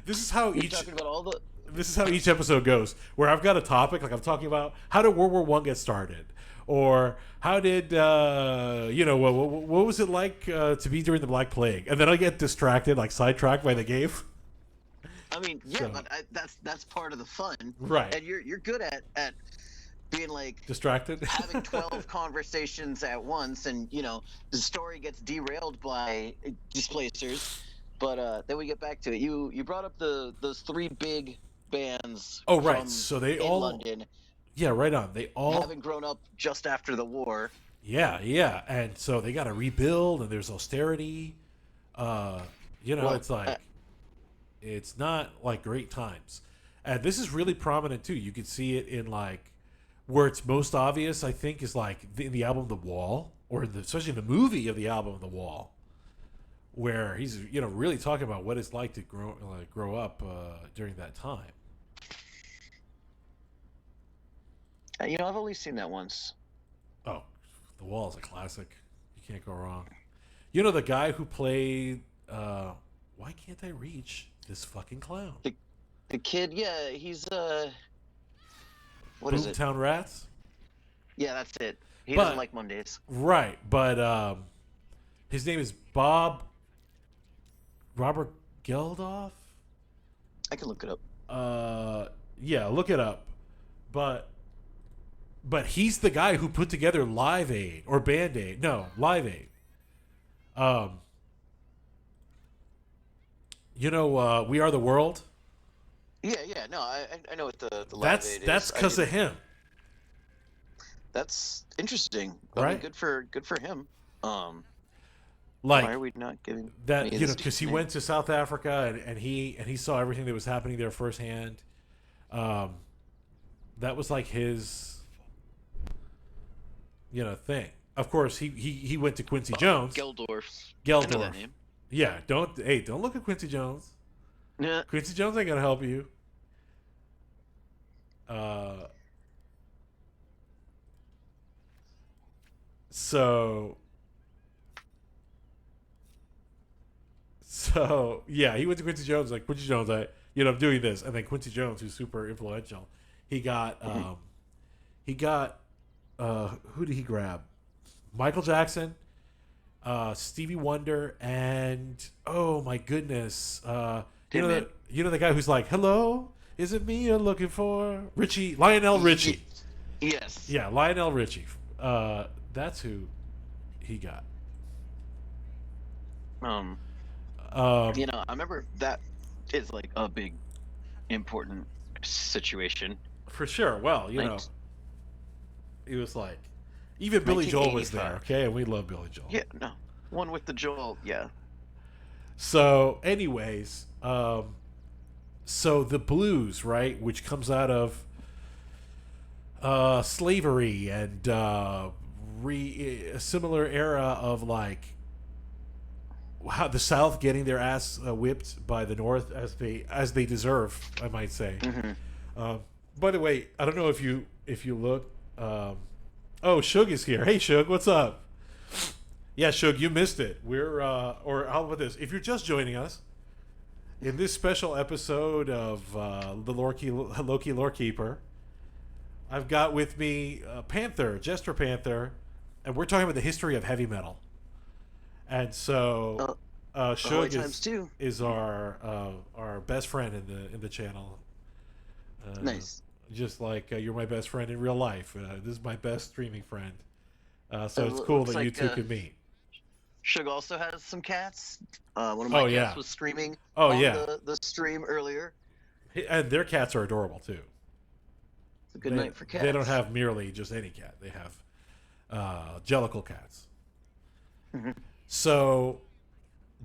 this is how You're talking about all the. this is how each episode goes. Where I've got a topic, like I'm talking about how did World War One get started, or how did what was it like to be during the Black Plague, and then I get distracted, like sidetracked by the game. I mean, yeah, So- but that's part of the fun, Right. And you're good at being like Distracted. having 12 conversations at once, and the story gets derailed by displacers. But then we get back to it. You brought up those three big bands. Oh, right. from So they in all- London, Yeah, right on. They all having grown up just after the war. Yeah, and so they got to rebuild, and there's austerity. Well, It's like it's not like great times, and this is really prominent too. You can see it in like where it's most obvious. I think is like in the album "The Wall," or especially in the movie of the album "The Wall," where he's really talking about what it's like to grow up during that time. I've only seen that once. Oh, The Wall is a classic. You can't go wrong. You know the guy who played Why Can't I Reach This Fucking Clown? The kid, yeah, he's what is it? Boomtown Rats? Yeah, that's it. He But- doesn't like Mondays. Right, but his name is Robert Geldof? I can look it up. Yeah, look it up. But he's the guy who put together Live Aid or Band Aid. No, Live Aid. Um, We Are the World. Yeah. No, I know what the Live That's Aid that's is. because of him, That's interesting. I mean, right? good for him. Why Like are we not getting any that, of this because he name? went to South Africa and he saw everything that was happening there firsthand. Um, that was like his, thing. Of course, he went to Quincy Jones, Geldorf. I know that Geldorf. name. Yeah, don't look at Quincy Jones. Yeah. Quincy Jones ain't gonna help you. Uh, so yeah, he went to Quincy Jones, like, Quincy Jones, I'm doing this, and then Quincy Jones, who's super influential, he got who did he grab? Michael Jackson, Stevie Wonder, and oh my goodness, Timid. the guy who's like, "Hello, is it me you're looking for?" Lionel Richie. Yes. Yeah, Lionel Richie. That's who he got. Um. Um, I remember that is like a big, important situation. for sure. Well, Nin- he was like, even Billy Joel was there. 1985. Okay, and we love Billy Joel. Yeah. No. One with the Joel. Yeah. So, anyways, so the blues, right, which comes out of slavery and a similar era of like how the South getting their ass whipped by the North as they deserve, I might say. By the way, I don't know if you look. Oh, Shug is here. Hey, Shug, what's up? Yeah, Shug, you missed it. We're or how about this? If you're just joining us in this special episode of the Loki Lore Keeper, I've got with me Panther, Jester Panther, and we're talking about the history of heavy metal. And so Shug times two. is our best friend in the channel. Nice. Just like you're my best friend in real life. This is my best streaming friend. So it's cool looks that you like, two can meet. Shug also has some cats. One of Oh, my yeah. cats was screaming Oh, on yeah. the stream earlier. And their cats are adorable too. It's a good night for cats. They don't have merely just any cat. They have Jellicle cats. So,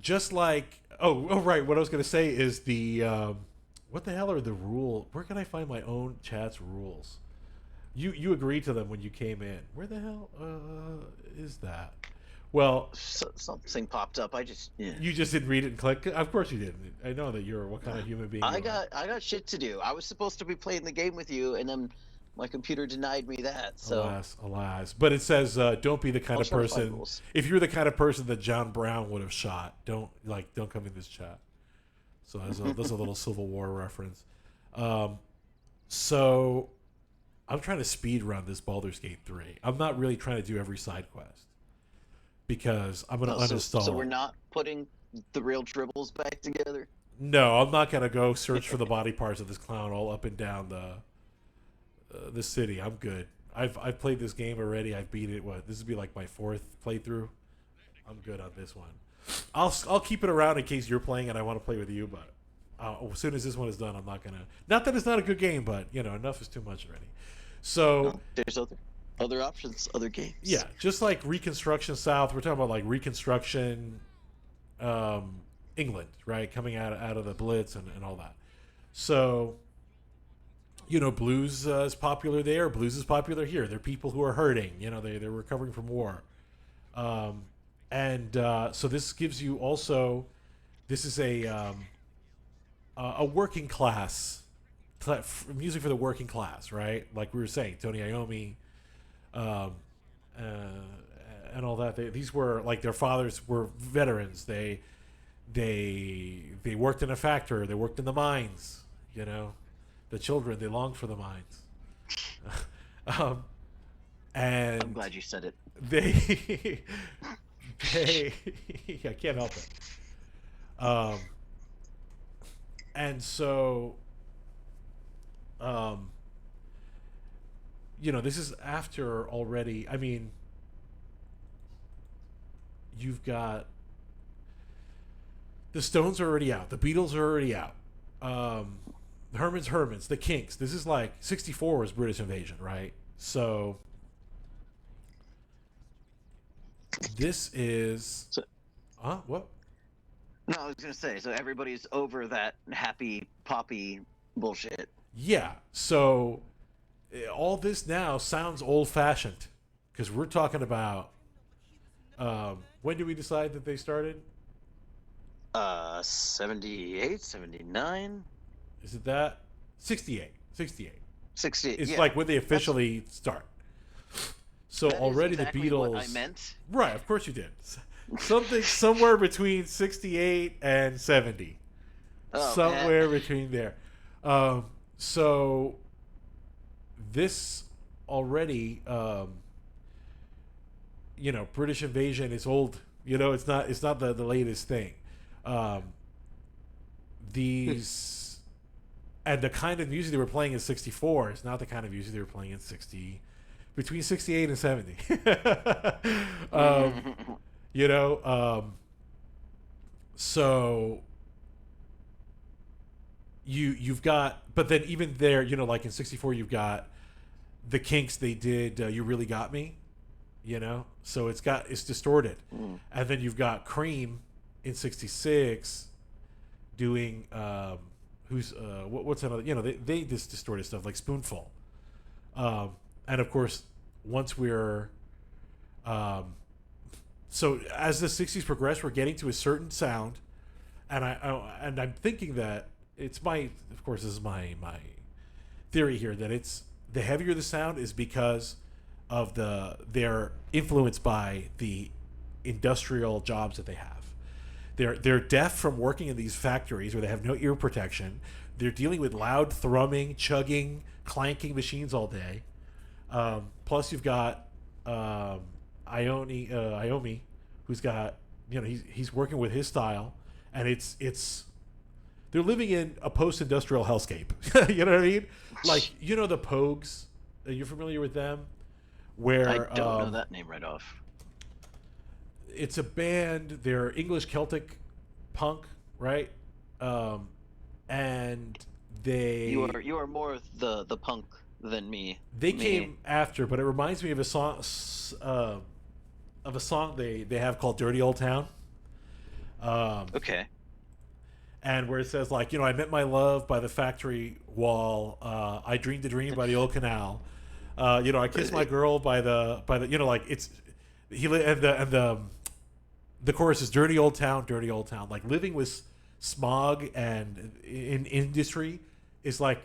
just like right. What I was going to say is what the hell are the rule? Where can I find my own chat's rules? You agreed to them when you came in. Where the hell is that? Well, Something popped up. you just didn't read it and click. Of course you didn't. I know that you're what kind of human being. I got shit to do. I was supposed to be playing the game with you, and then my computer denied me that. So Alas. But it says, don't be the kind I'll of try to find person. rules. If you're the kind of person that John Brown would have shot, don't come in this chat. So that's a little Civil War reference. So I'm trying to speed run this Baldur's Gate 3. I'm not really trying to do every side quest because I'm going to uninstall. So we're not putting the real dribbles back together. No, I'm not going to go search for the body parts of this clown all up and down the city. I'm good. I've played this game already. I've beat it. This would be like my 4th playthrough. I'm good on this one. I'll keep it around in case you're playing and I want to play with you. But as soon as this one is done, I'm not gonna. Not that it's not a good game, but enough is too much already. So No, there's other options, other games. yeah, just like Reconstruction South, we're talking about like Reconstruction England, right? Coming out of the Blitz and all that. So blues is popular there. Blues is popular here. They're people who are hurting. They're recovering from war. So this gives you also, this is a working class, music for the working class, right? Like we were saying, Tony Iommi, and all that. These were like their fathers were veterans. They worked in a factory. They worked in the mines. The children, they longed for the mines. And I'm glad you said it. they I can't help it. And so Um, this is after already. I mean, you've got the Stones are already out. The Beatles are already out. Herman's, the Kinks. This is like 64 was British Invasion, right? So this is So, what? no, I was gonna say. So everybody's over that happy poppy bullshit. Yeah. So all this now sounds old fashioned because we're talking about when did we decide that they started? 78, 79, Is it that 68? 68. 68. It's Yeah, like when they officially start. So that is already exactly the Beatles. what I meant. Right, of course you did. Something somewhere between 68 and 70. Oh, Somewhere man. between there. So this already, British Invasion is old. It's not the latest thing. Um, these and the kind of music they were playing in 64 is not the kind of music they were playing in between 68 and 70. um, you know so you've got, but then even there, like in 64 you've got the Kinks. They did You Really Got Me, so it's distorted. Mm. And then you've got Cream in 66 doing what's another, they just distorted stuff like Spoonful. And of course, once we're so as the 60s progress, we're getting to a certain sound, and I'm thinking that it's my, of course, this is my theory here, that it's the heavier the sound is because of they're influenced by the industrial jobs that they have. They're deaf from working in these factories where they have no ear protection. They're dealing with loud thrumming, chugging, clanking machines all day. Plus, you've got Iommi, who's got, he's working with his style, and it's they're living in a post-industrial hellscape. You know what I mean? Like, the Pogues. Are you familiar with them? Where I don't know that name right off. it's a band. They're English Celtic punk, right? And they You are more the punk than me. they Me. came after, but it reminds me of a song they have called "Dirty Old Town." Okay. And where it says, like, I met my love by the factory wall. I dreamed a dream by the old canal. I kissed my girl by the like it's the chorus is dirty old town, like living with smog and in industry is like,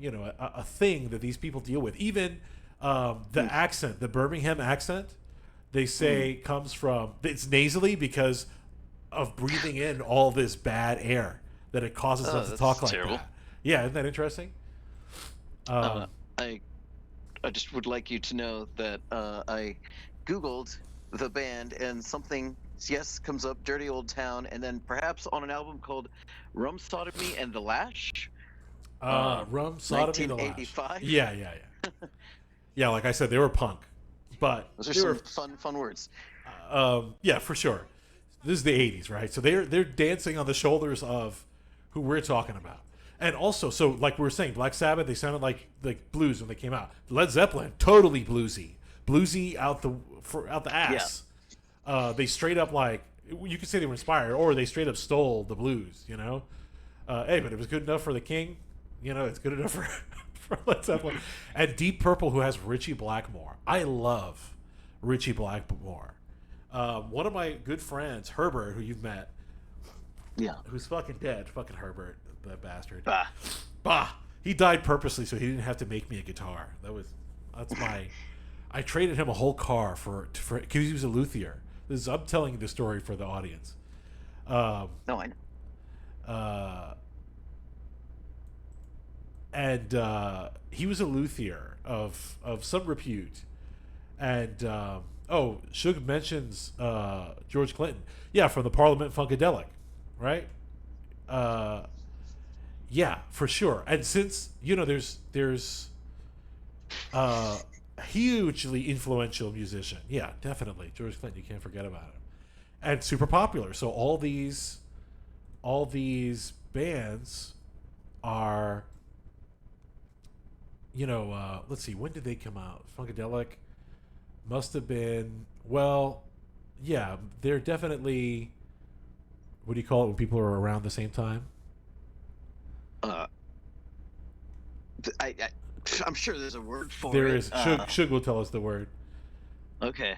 a thing that these people deal with. Even the accent, the Birmingham accent, they say comes from, it's nasally because of breathing in all this bad air that it causes them to that's talk like terrible. that. Yeah, isn't that interesting? I just would like you to know that I Googled the band and something, yes, comes up, Dirty Old Town, and then perhaps on an album called Rum Sodomy and the Lash. Rum, sodomy, the lash. 1985. Yeah. Yeah, like I said, they were punk, but Those are they were fun words. yeah, for sure. This is the 80s, right? So they're dancing on the shoulders of who we're talking about. And also, so like we were saying, Black Sabbath, they sounded like blues when they came out. Led Zeppelin, totally bluesy out the ass. They straight up, like, you could say they were inspired, or they straight up stole the blues. Hey, but it was good enough for the King. It's good enough for for Led Zeppelin. And Deep Purple, who has Richie Blackmore. I love Richie Blackmore. One of my good friends, Herbert, who you've met, Yeah. who's fucking dead, fucking Herbert, that bastard. Bah. He died purposely so he didn't have to make me a guitar. That's my. I traded him a whole car for because he was a luthier. I'm telling you the story for the audience. No, I know. And he was a luthier of some repute. And Suge mentions George Clinton. Yeah, from the Parliament Funkadelic, right? Yeah, for sure. And since there's a hugely influential musician. Yeah, definitely George Clinton. You can't forget about him, and super popular. So all these bands are, let's see, when did they come out? Funkadelic must have been, well, yeah, they're definitely, what do you call it when people are around the same time? Uh, I I'm sure there's a word for There it. is. Shug will tell us the word. Okay.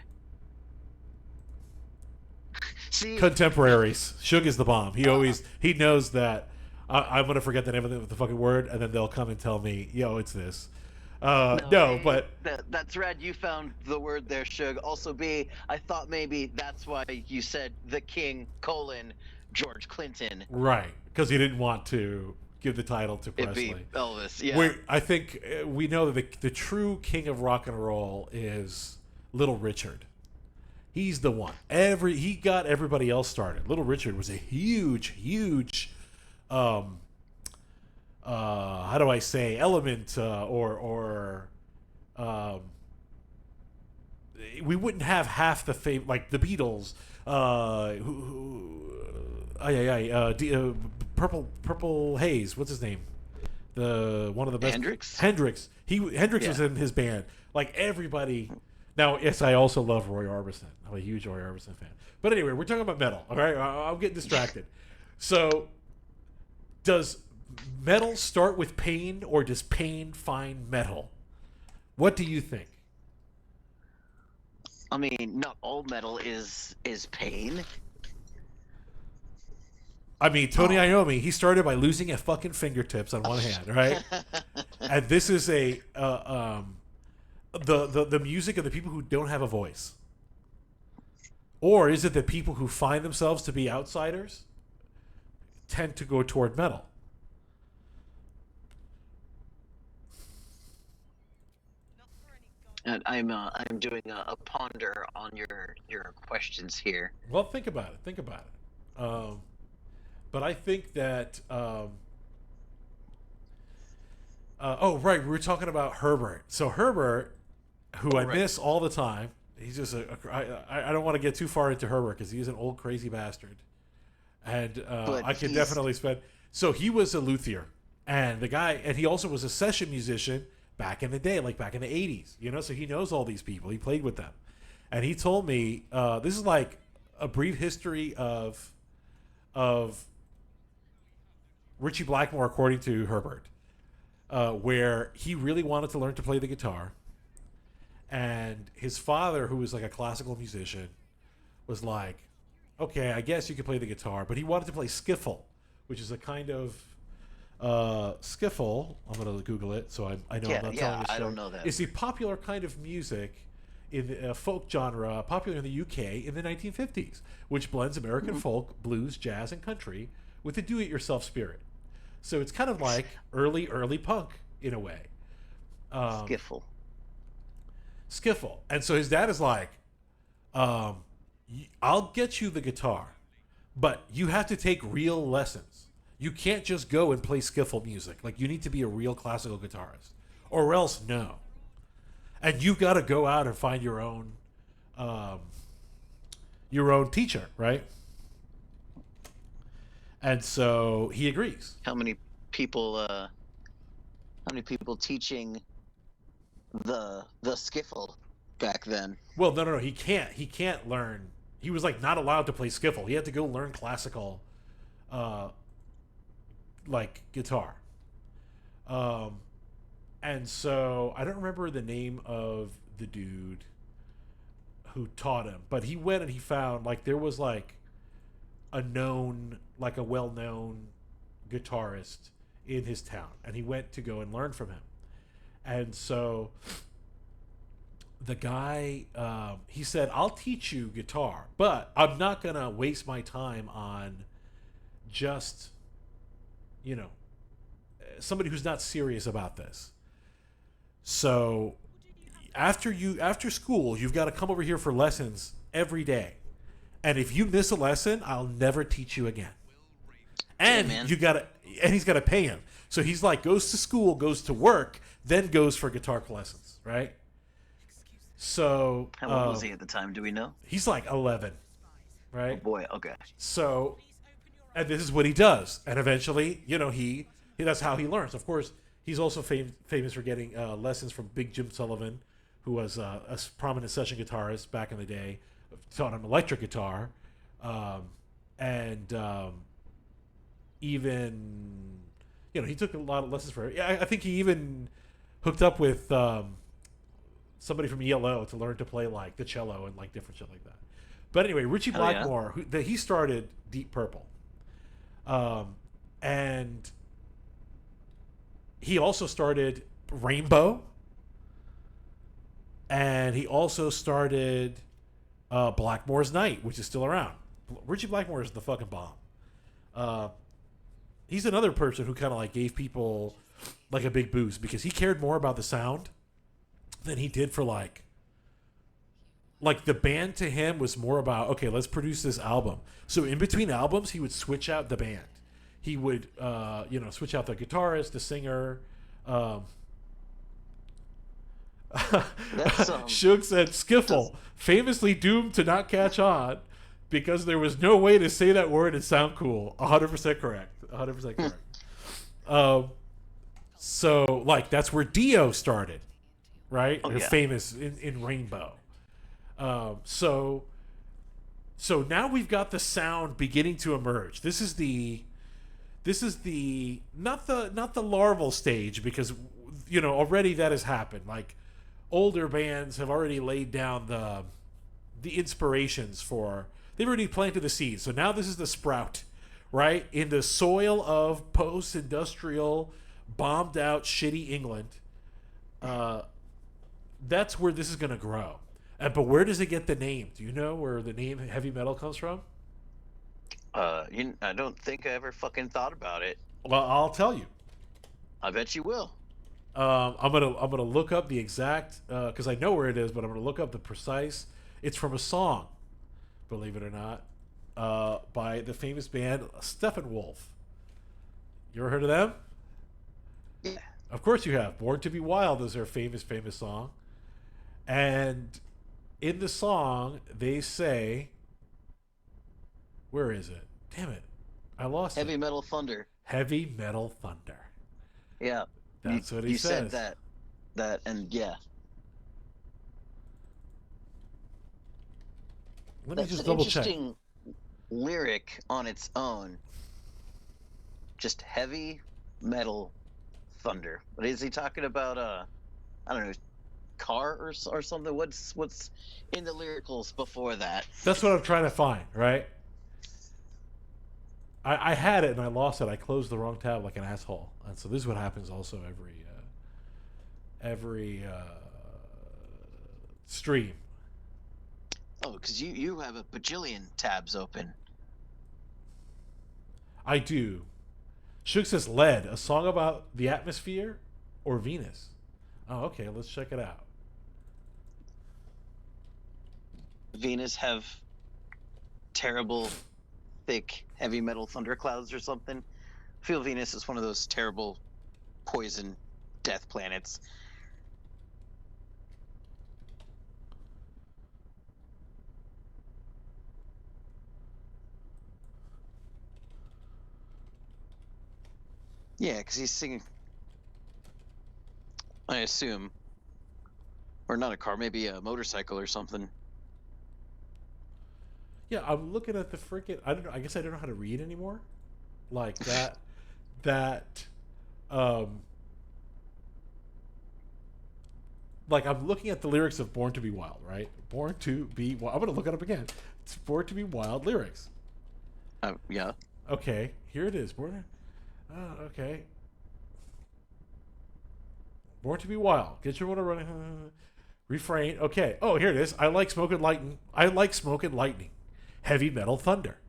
See, Contemporaries. Shug is the bomb. He knows that I'm gonna forget the name of the fucking word, and then they'll come and tell me, yo, it's this. no, No, A, but that's rad. You found the word there, Shug. Also, B, I thought maybe that's why you said the king, George Clinton. right, because he didn't want to give the title to It'd be Presley. Elvis, yeah. I think we know that the true king of rock and roll is Little Richard. He's the one. He got everybody else started. Little Richard was a huge, um, how do I say, element, or we wouldn't have half the fame like the Beatles. Purple Haze. What's his name? The one of the best. Hendrix? Hendrix was Yeah. in his band. Like everybody. Now, yes, I also love Roy Orbison. I'm a huge Roy Orbison fan. But anyway, we're talking about metal. All right, I'm getting distracted. So, does metal start with pain, or does pain find metal? What do you think? I mean, not all metal is pain. I mean, Tony Oh. Iommi, he started by losing a fucking fingertips on one hand, right? And this is the music of the people who don't have a voice, or is it the people who find themselves to be outsiders tend to go toward metal? And I'm doing a ponder on your questions here. Well, think about it. Think about it. But I think that. Oh, right. We were talking about Herbert. So Herbert, who I right. miss all the time, he's just I don't want to get too far into Herbert because he's an old crazy bastard, and But I could he's- definitely spend. So he was a luthier, and he also was a session musician back in the day, like back in the '80s. So he knows all these people. He played with them, and he told me this is like a brief history of Richie Blackmore, according to Herbert, where he really wanted to learn to play the guitar. And his father, who was like a classical musician, was like, okay, I guess you could play the guitar. But he wanted to play skiffle, which is a kind of skiffle. I'm going to Google it, so I know Yeah, I'm not yeah, telling a I story. don't know that. It's a popular kind of music in the folk genre, popular in the UK in the 1950s, which blends American folk, blues, jazz, and country with a do-it-yourself spirit. So it's kind of like early punk in a way. Skiffle. Skiffle. And so his dad is like, I'll get you the guitar, but you have to take real lessons. You can't just go and play skiffle music. Like, you need to be a real classical guitarist, or else no. And you've got to go out and find your own teacher, right? And so he agrees. How many people teaching the skiffle back then? Well, no. He can't learn. He was like not allowed to play skiffle. He had to go learn classical, like guitar. And so I don't remember the name of the dude who taught him, but he went and he found like there was like a well-known guitarist in his town, and he went to go and learn from him. And so the guy, he said, I'll teach you guitar, but I'm not going to waste my time on just, somebody who's not serious about this. So after school, you've got to come over here for lessons every day. And if you miss a lesson, I'll never teach you again. Damn, and man. he's gotta pay him. So he's like goes to school, goes to work, then goes for guitar lessons, right? So How old was he at the time? Do we know? he's like 11, Oh right? boy. Okay. So, and this is what he does, and eventually, he that's how he learns. Of course, he's also famous for getting lessons from Big Jim Sullivan, who was a prominent session guitarist back in the day, taught him electric guitar, and even he took a lot of lessons for. Yeah, I think he even hooked up with somebody from ELO to learn to play like the cello and like different shit like that. But anyway, Richie Hell yeah. Blackmore, he started Deep Purple, and he also started Rainbow, and he also started Blackmore's Night, which is still around. Richie Blackmore is the fucking bomb. He's another person who kind of like gave people like a big boost because he cared more about the sound than he did for like the band. To him was more about, okay, let's produce this album. So in between albums, he would switch out the band. He would switch out the guitarist, the singer. That's Shug said Skiffle, famously doomed to not catch on because there was no way to say that word and sound cool. 100% correct. 100% correct. So like that's where Dio started, right? Oh, They're yeah. famous in Rainbow. So now we've got the sound beginning to emerge. This is the not the larval stage because already that has happened. Like older bands have already laid down the inspirations for, they've already planted the seeds. So now this is the sprout, right? In the soil of post-industrial, bombed out, shitty England. That's where this is going to grow. But where does it get the name? Do you know where the name heavy metal comes from? I don't think I ever fucking thought about it. Well, I'll tell you. I bet you will. I'm gonna look up the exact because I know where it is, but I'm gonna look up the precise. It's from a song, believe it or not, by the famous band Steppenwolf. You ever heard of them? Yeah. Of course you have. Born to Be Wild is their famous song, and in the song they say, where is it? Damn it, I lost Heavy it. Metal Thunder. Heavy Metal Thunder. Yeah. That's what he You says. said that, and yeah. Let me That's just an double check. interesting lyric on its own. Just heavy metal thunder. What is he talking about? I don't know, car or something. What's in the lyricals before that? That's what I'm trying to find, right? I had it and I lost it. I closed the wrong tab like an asshole, and so this is what happens also every stream. Oh, because you have a bajillion tabs open. I do. Shug says Lead, a song about the atmosphere or Venus. Oh, okay, let's check it out. Venus have terrible, thick, heavy metal thunderclouds or something. I feel Venus is one of those terrible, poison, death planets. Yeah, because he's singing, I assume, or not a car, maybe a motorcycle or something. Yeah, I'm looking at the freaking. I don't know. I guess I don't know how to read anymore. Like that. Um. Like I'm looking at the lyrics of "Born to Be Wild," right? "Born to Be Wild." I'm gonna look it up again. It's "Born to Be Wild" lyrics. Yeah. Okay, here it is. Born. Okay. Born to Be Wild. Get your motor running. Refrain. Okay. Oh, here it is. I like smoke and lightning. I like smoke and lightning. Heavy metal thunder.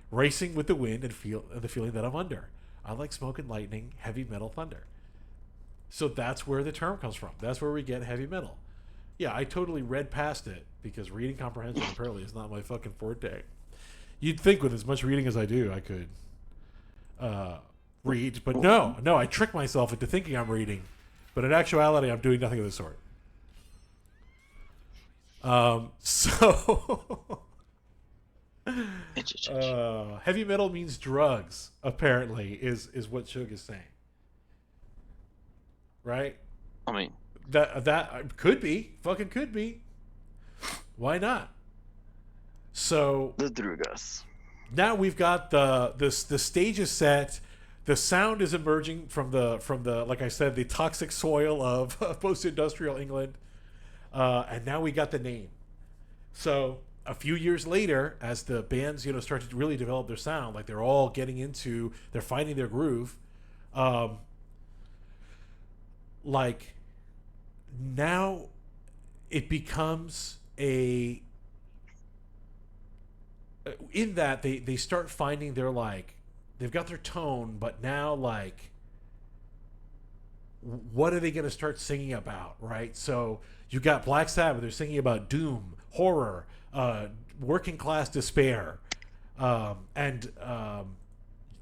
Racing with the wind and feel the feeling that I'm under. I like smoke and lightning. Heavy metal thunder. So that's where the term comes from. That's where we get heavy metal. Yeah, I totally read past it because reading comprehension apparently is not my fucking forte. You'd think with as much reading as I do, I could. read. But no, I trick myself into thinking I'm reading, but in actuality, I'm doing nothing of the sort. So heavy metal means drugs. Apparently, is what Shug is saying. Right? I mean, That could be, fucking could be. Why not? So the Drugas. now we've got the stage is set. The sound is emerging from the like I said, the toxic soil of post-industrial England, and now we got the name. So a few years later, as the bands start to really develop their sound, like they're all getting into, they're finding their groove. Like now, it becomes a in that they start finding their like they've got their tone, but now like what are they going to start singing about, right? So you got Black Sabbath, they're singing about doom, horror, working class despair, and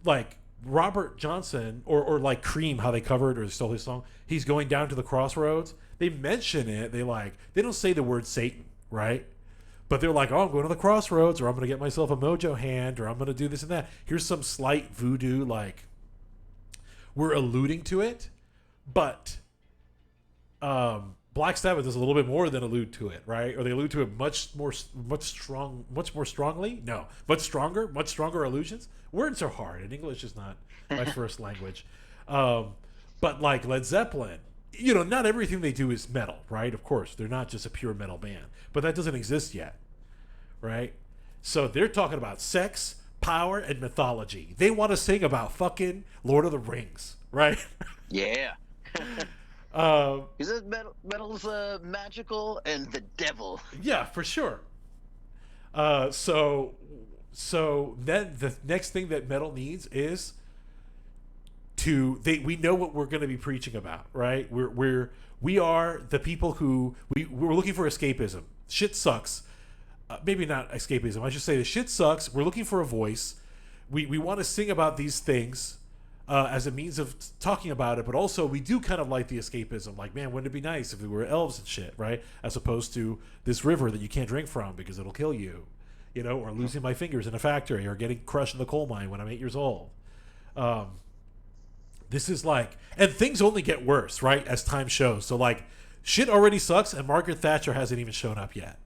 like Robert Johnson or like Cream, how they covered or stole his song. He's going down to the crossroads. They mention it. They don't say the word Satan, right? But they're like, oh, I'm going to the crossroads, or I'm going to get myself a mojo hand, or I'm going to do this and that. Here's some slight voodoo, like we're alluding to it, but Black Sabbath does a little bit more than allude to it, right? Or they allude to it much more strongly. No, much stronger allusions. Words are hard, and English is not my first language. But like Led Zeppelin, not everything they do is metal, right? Of course, they're not just a pure metal band, but that doesn't exist yet, right? So they're talking about sex, power, and mythology. They want to sing about fucking Lord of the Rings, right? Yeah. He says metal's magical and the devil. Yeah, for sure. So then the next thing that metal needs is we know what we're going to be preaching about, right? We are the people who we're looking for escapism. Shit sucks. Maybe not escapism. I should say the shit sucks. We're looking for a voice. We want to sing about these things as a means of talking about it, but also we do kind of like the escapism. Like, man, wouldn't it be nice if we were elves and shit, right? As opposed to this river that you can't drink from because it'll kill you, or losing my fingers in a factory, or getting crushed in the coal mine when I'm 8 years old. This is like, and things only get worse, right? As time shows. So like, shit already sucks, and Margaret Thatcher hasn't even shown up yet.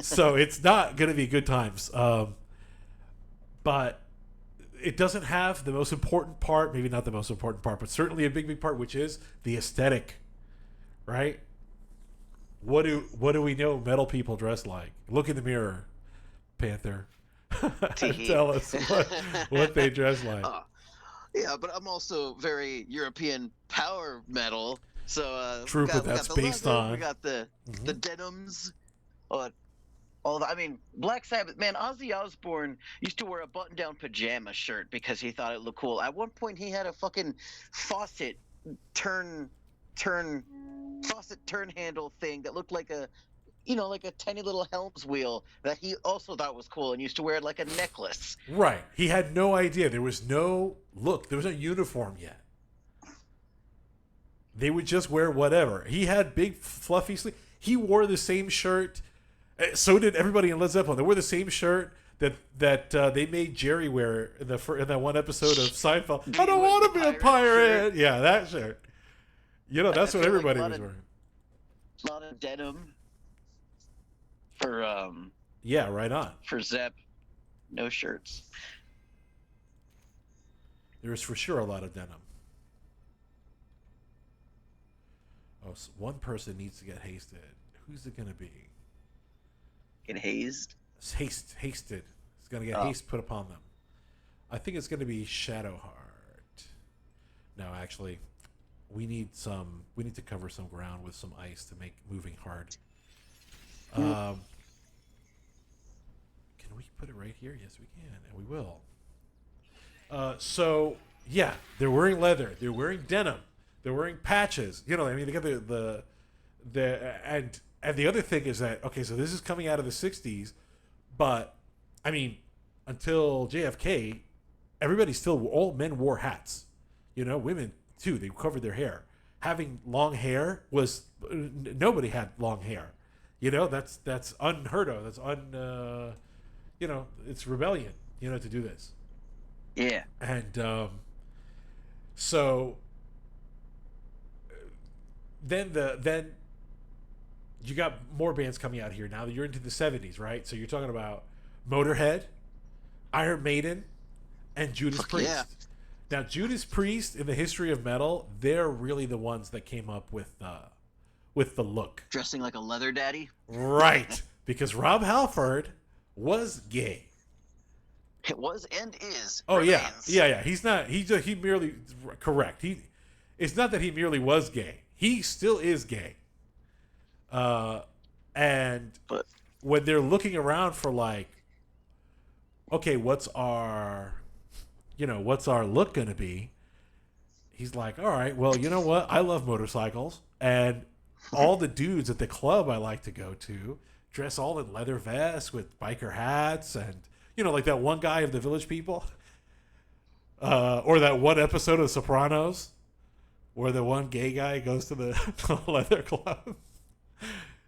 So it's not going to be good times. But it doesn't have the most important part, maybe not the most important part, but certainly a big part, which is the aesthetic, right? What do we know metal people dress like? Look in the mirror, Panther. Tell us what they dress like. Yeah, but I'm also very European power metal. So true, but that's based leather, on. We got the denims. I mean, Black Sabbath, man, Ozzy Osbourne used to wear a button-down pajama shirt because he thought it looked cool. At one point, he had a fucking faucet turn handle thing that looked like a tiny little Helms wheel that he also thought was cool and used to wear it like a necklace. Right. He had no idea. There was no uniform yet. They would just wear whatever. He had big fluffy sleeves. He wore the same shirt. So did everybody in Led Zeppelin. They wore the same shirt that they made Jerry wear in that one episode of Seinfeld. I don't want to be a pirate. Shirt. Yeah, that shirt. That's what everybody was wearing. A lot of denim for yeah, right on. For Zepp, no shirts. There's for sure a lot of denim. Oh, so one person needs to get hasted. Who's it going to be? Get hazed? Hasted. It's going to get haste put upon them. I think it's going to be Shadowheart. No, actually, we need to cover some ground with some ice to make moving hard. Can we put it right here? Yes, we can, and we will. So yeah, they're wearing leather. They're wearing denim. They're wearing patches. They got the and the other thing is that, okay, so this is coming out of the 60s, but I mean, until JFK, everybody still, all men wore hats. You know, women too. They covered their hair. Having long hair was nobody had long hair. You know, that's unheard of. That's you know, it's rebellion. You know, to do this. Yeah. And so then you got more bands coming out here now that you're into the 70s, right? So you're talking about Motorhead, Iron Maiden, and Judas Fuck Priest. yeah. Now, Judas Priest in the history of metal, they're really the ones that came up with the look. Dressing like a leather daddy. Right. Because Rob Halford was gay. It was and is. Oh yeah. remains. Yeah. He's not he merely correct. It's not that he merely was gay. He still is gay. And But when they're looking around for like, okay, what's our look gonna be? He's like, all right, well, you know what? I love motorcycles, and all the dudes at the club I like to go to dress all in leather vests with biker hats, and like that one guy of the Village People, or that one episode of Sopranos, where the one gay guy goes to the leather club.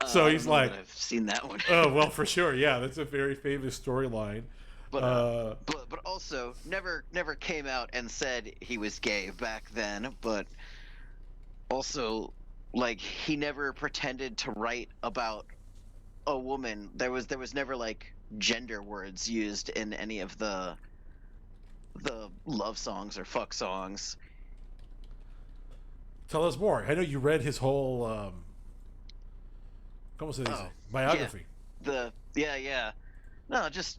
So I he's don't know like, that I've seen that one. oh well, for sure, yeah, that's a very famous storyline. But also never came out and said he was gay back then. But also, like, he never pretended to write about a woman. There was never like gender words used in any of the love songs or fuck songs. Tell us more. I know you read his whole ¿cómo se dice? Biography. Yeah. No, just,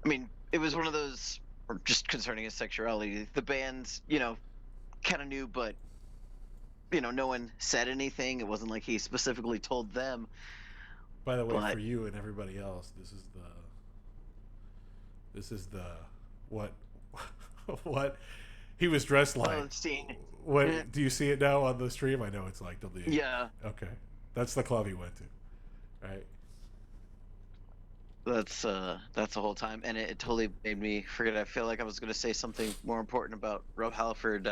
I mean, it was one of those, or just concerning his sexuality. The bands, kind of knew, but no one said anything. It wasn't like he specifically told them. By the way, But- for you and everybody else, this is the what what he was dressed like. Oh, scene. What Yeah. do you see it now on the stream? I know it's like the Yeah, Okay, that's the club he went to, right? that's the whole time, and it totally made me forget. I feel like I was going to say something more important about Rob Halford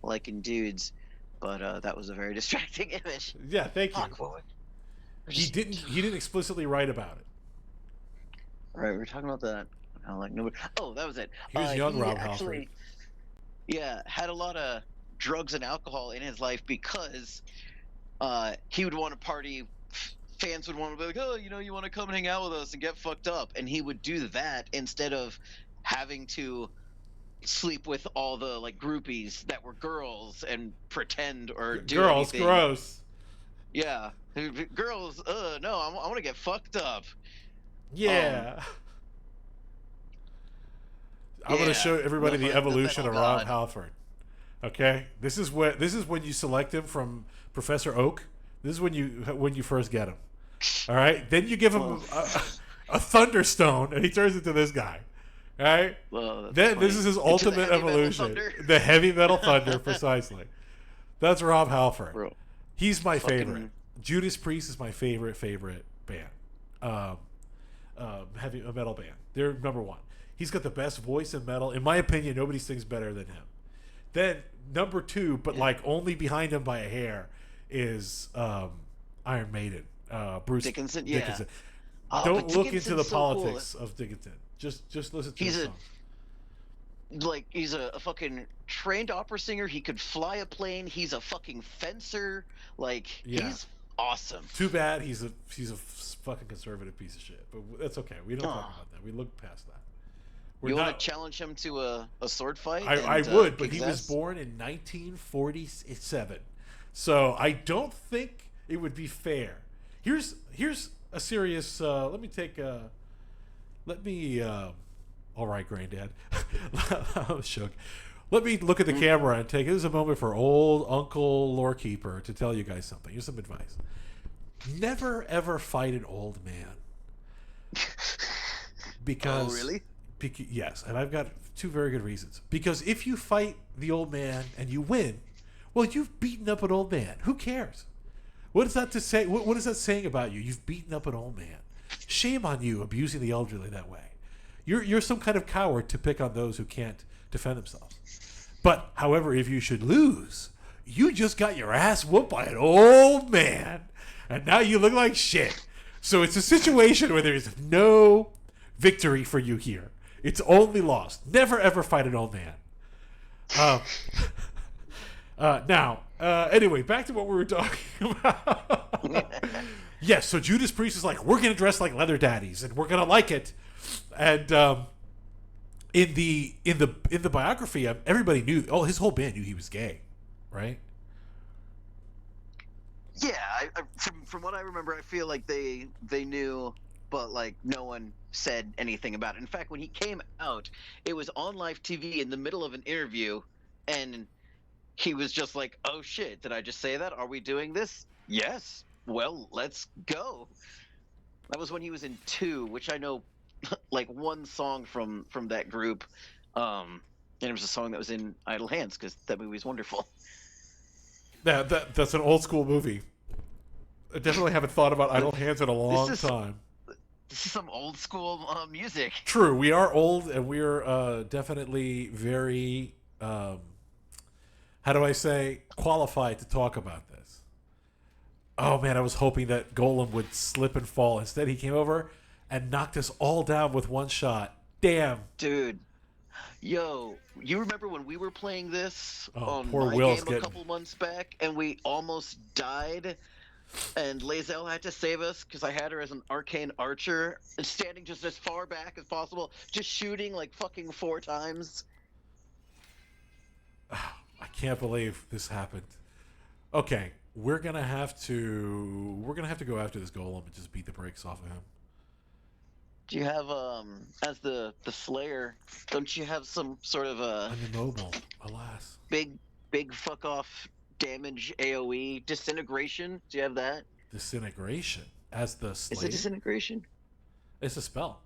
liking dudes, but that was a very distracting image. Yeah, thank you. Fuck, what? He didn't explicitly write about it. Right, we were talking about that. Like nobody. Oh, that was it. He was young, he Rob actually, Halford. Yeah, had a lot of drugs and alcohol in his life because he would want to party. Fans would want to be like, oh, you want to come and hang out with us and get fucked up, and he would do that instead of having to sleep with all the like groupies that were girls and pretend or do Girls, anything. gross. Yeah, girls. No, I want to get fucked up. Yeah. I'm going to Yeah, show everybody the the evolution of metal Rob god. Halford. Okay, this is when you select him from Professor Oak. This is when you first get him. All right, then you give him a thunderstone, and he turns into this guy. All right, Well, that's then this funny. is his Into the ultimate heavy metal evolution. thunder. The heavy metal thunder, precisely. That's Rob Halford. Bro. He's my Fucking- favorite. Judas Priest is my favorite band. Heavy metal band. They're number one. He's got the best voice in metal. In my opinion, nobody sings better than him. Then number two, but like only behind him by a hair, is Iron Maiden. Bruce Dickinson? Yeah. Dickinson. Oh, Don't but look into the Dickinson's so cool. politics of Dickinson. Just listen to He's his a- song. Like, he's a fucking trained opera singer. He could fly a plane. He's a fucking fencer. Like, Yeah. he's awesome. Too bad he's a fucking conservative piece of shit. But that's okay. We don't talk Aw. about that. We look past that. We're You want not. to challenge him to a sword fight? I and, would, but kick he his was ass? born in 1947, so I don't think it would be fair. Here's a serious. Let me. All right, Granddad. I'm shook. Let me look at the camera and take. This is a moment for old Uncle Lorekeeper to tell you guys something. Here's some advice. Never ever fight an old man. Because Oh, really? Yes, and I've got two very good reasons. Because if you fight the old man and you win, well, you've beaten up an old man. Who cares? What is that to say? What is that saying about you? You've beaten up an old man. Shame on you abusing the elderly that way. You're some kind of coward to pick on those who can't defend themselves. But, however, if you should lose, you just got your ass whooped by an old man, and now you look like shit. So it's a situation where there is no victory for you here. It's only loss. Never ever fight an old man. Anyway, back to what we were talking about. Yes, so Judas Priest is like, we're gonna dress like leather daddies, and we're gonna like it. And in the biography, everybody knew. Oh, his whole band knew he was gay, right? Yeah, from what I remember, I feel like they knew, but like no one said anything about it. In fact, when he came out, it was on live TV in the middle of an interview, and he was just like, "Oh shit, did I just say that? Are we doing this? Yes. Well, let's go." That was when he was in Two, which I know like one song from that group, and it was a song that was in Idle Hands because that movie is wonderful. That's an old school movie. I definitely haven't thought about Idle Hands in a long time. This is some old school music. True, we are old, and we're definitely very, how do I say, qualified to talk about this. Oh man, I was hoping that Golem would slip and fall. Instead, he came over and knocked us all down with one shot. Damn. Dude. Yo, you remember when we were playing this on poor my Will's game a couple months back, and we almost died, and Lae'zel had to save us because I had her as an arcane archer, standing just as far back as possible, just shooting like fucking 4 times. I can't believe this happened. Okay, we're gonna have to go after this Golem and just beat the brakes off of him. Do you have as the Slayer? Don't you have some sort of I'm immobile, alas. big fuck off damage AOE disintegration? Do you have that? Disintegration as the Slayer? Is it disintegration? It's a spell.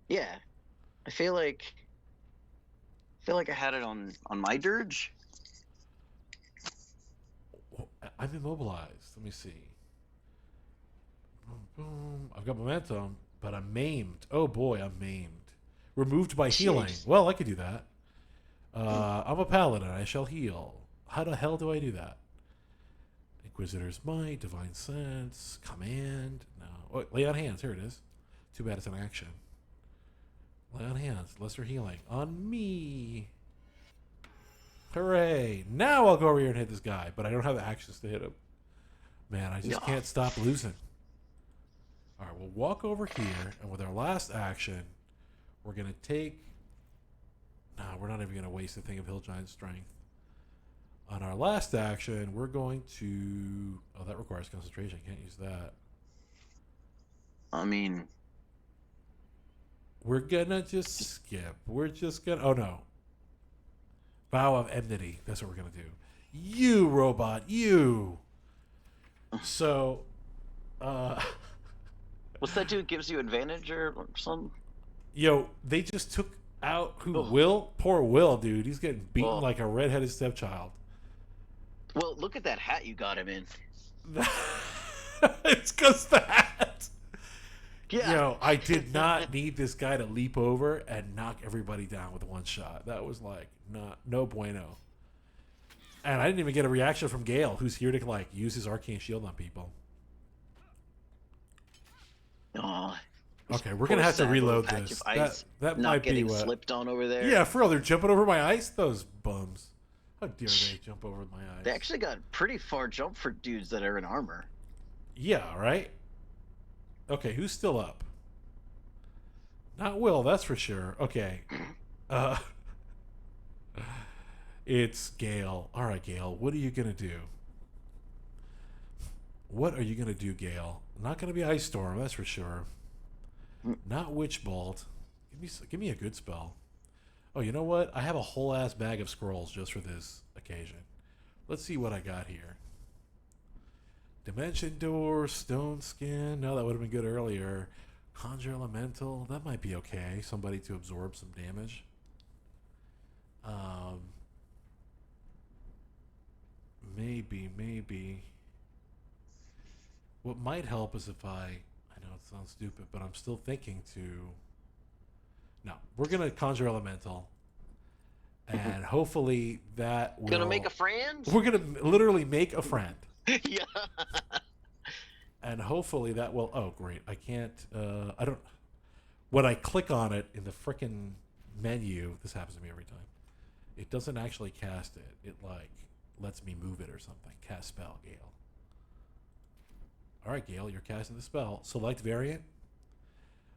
Yeah, I feel like I had it on my dirge. I'm immobilized. Let me see. Boom, boom. I've got momentum, but I'm maimed. Oh boy, I'm maimed. Removed by healing. Jeez. Well, I could do that. I'm a paladin. I shall heal. How the hell do I do that? Inquisitor's Might, Divine Sense, Command. No. Oh, lay on hands. Here it is. Too bad it's an action. Lay on hands. Lesser healing. On me. Hooray. Now I'll go over here and hit this guy, but I don't have the actions to hit him. Man, I just can't stop losing. All right, we'll walk over here, and with our last action, we're going to take... No, we're not even going to waste a thing of Hill Giant Strength. On our last action, we're going to... Oh, that requires concentration. Can't use that. I mean... We're going to just skip. We're just going to... Oh, no. Vow of Enmity. That's what we're going to do. You, robot. You. So... What's that dude gives you advantage or something? Yo, they just took out who? Will? Poor Will, dude. He's getting beaten like a redheaded stepchild. Well, look at that hat you got him in. It's because the hat. Yeah. Yo, I did not need this guy to leap over and knock everybody down with one shot. That was like no bueno. And I didn't even get a reaction from Gale, who's here to like use his arcane shield on people. Oh, okay, we're gonna have to reload this. That might be what. Slipped on over there. Yeah, for real, they're jumping over my ice. Those bums. How dare they jump over my ice? They actually got pretty far jump for dudes that are in armor. Yeah, right. Okay, who's still up? Not Will, that's for sure. Okay. It's Gale. All right, Gale. What are you gonna do? What are you gonna do, Gale? Not gonna be Ice Storm, that's for sure. Not Witch Bolt. Give me a good spell. Oh, you know what? I have a whole ass bag of scrolls just for this occasion. Let's see what I got here. Dimension Door, Stone Skin. No, that would have been good earlier. Conjure Elemental. That might be okay. Somebody to absorb some damage. Maybe. What might help is if I know it sounds stupid, but I'm still thinking to we're gonna conjure elemental, and hopefully that will. Gonna make a friend? We're gonna literally make a friend, Yeah. and hopefully that will. Oh, great! I can't. I don't. When I click on it in the frickin' menu, this happens to me every time. It doesn't actually cast it. It like lets me move it or something. Cast spell, Gale. All right, Gale, you're casting the spell. Select variant.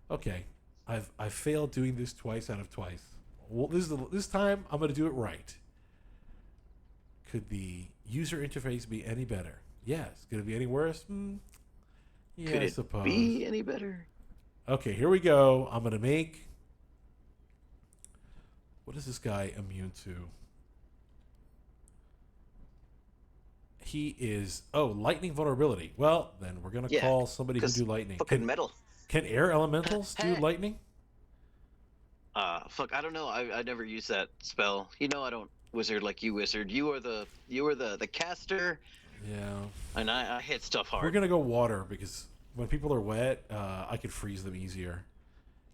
Okay, I've failed doing this twice out of twice. Well, this time I'm gonna do it right. Could the user interface be any better? Yes. Could it be any worse? Yeah, Could I it suppose. be any better? Okay, here we go. I'm gonna make. What is this guy immune to? He is lightning vulnerability. Well, then we're gonna Yeah, call somebody who 'cause do lightning. Fucking metal. Can air elementals do Hey. lightning? Fuck, I don't know. I never use that spell. You know I don't wizard like you wizard. You are the caster, Yeah. and I hit stuff hard. We're gonna go water because when people are wet, I could freeze them easier.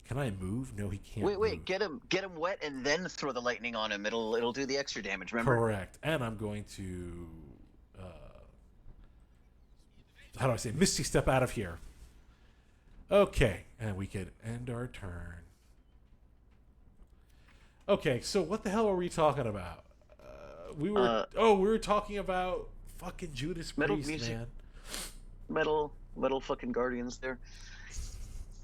Can I move? No, he can't. Wait, move. get him wet, and then throw the lightning on him. It'll do the extra damage. Remember? Correct. And I'm going to how do I say Misty step out of here. Okay, and we could end our turn. Okay, so what the hell are we talking about? We were talking about fucking Judas Metal Priest, music. man. Metal fucking guardians there.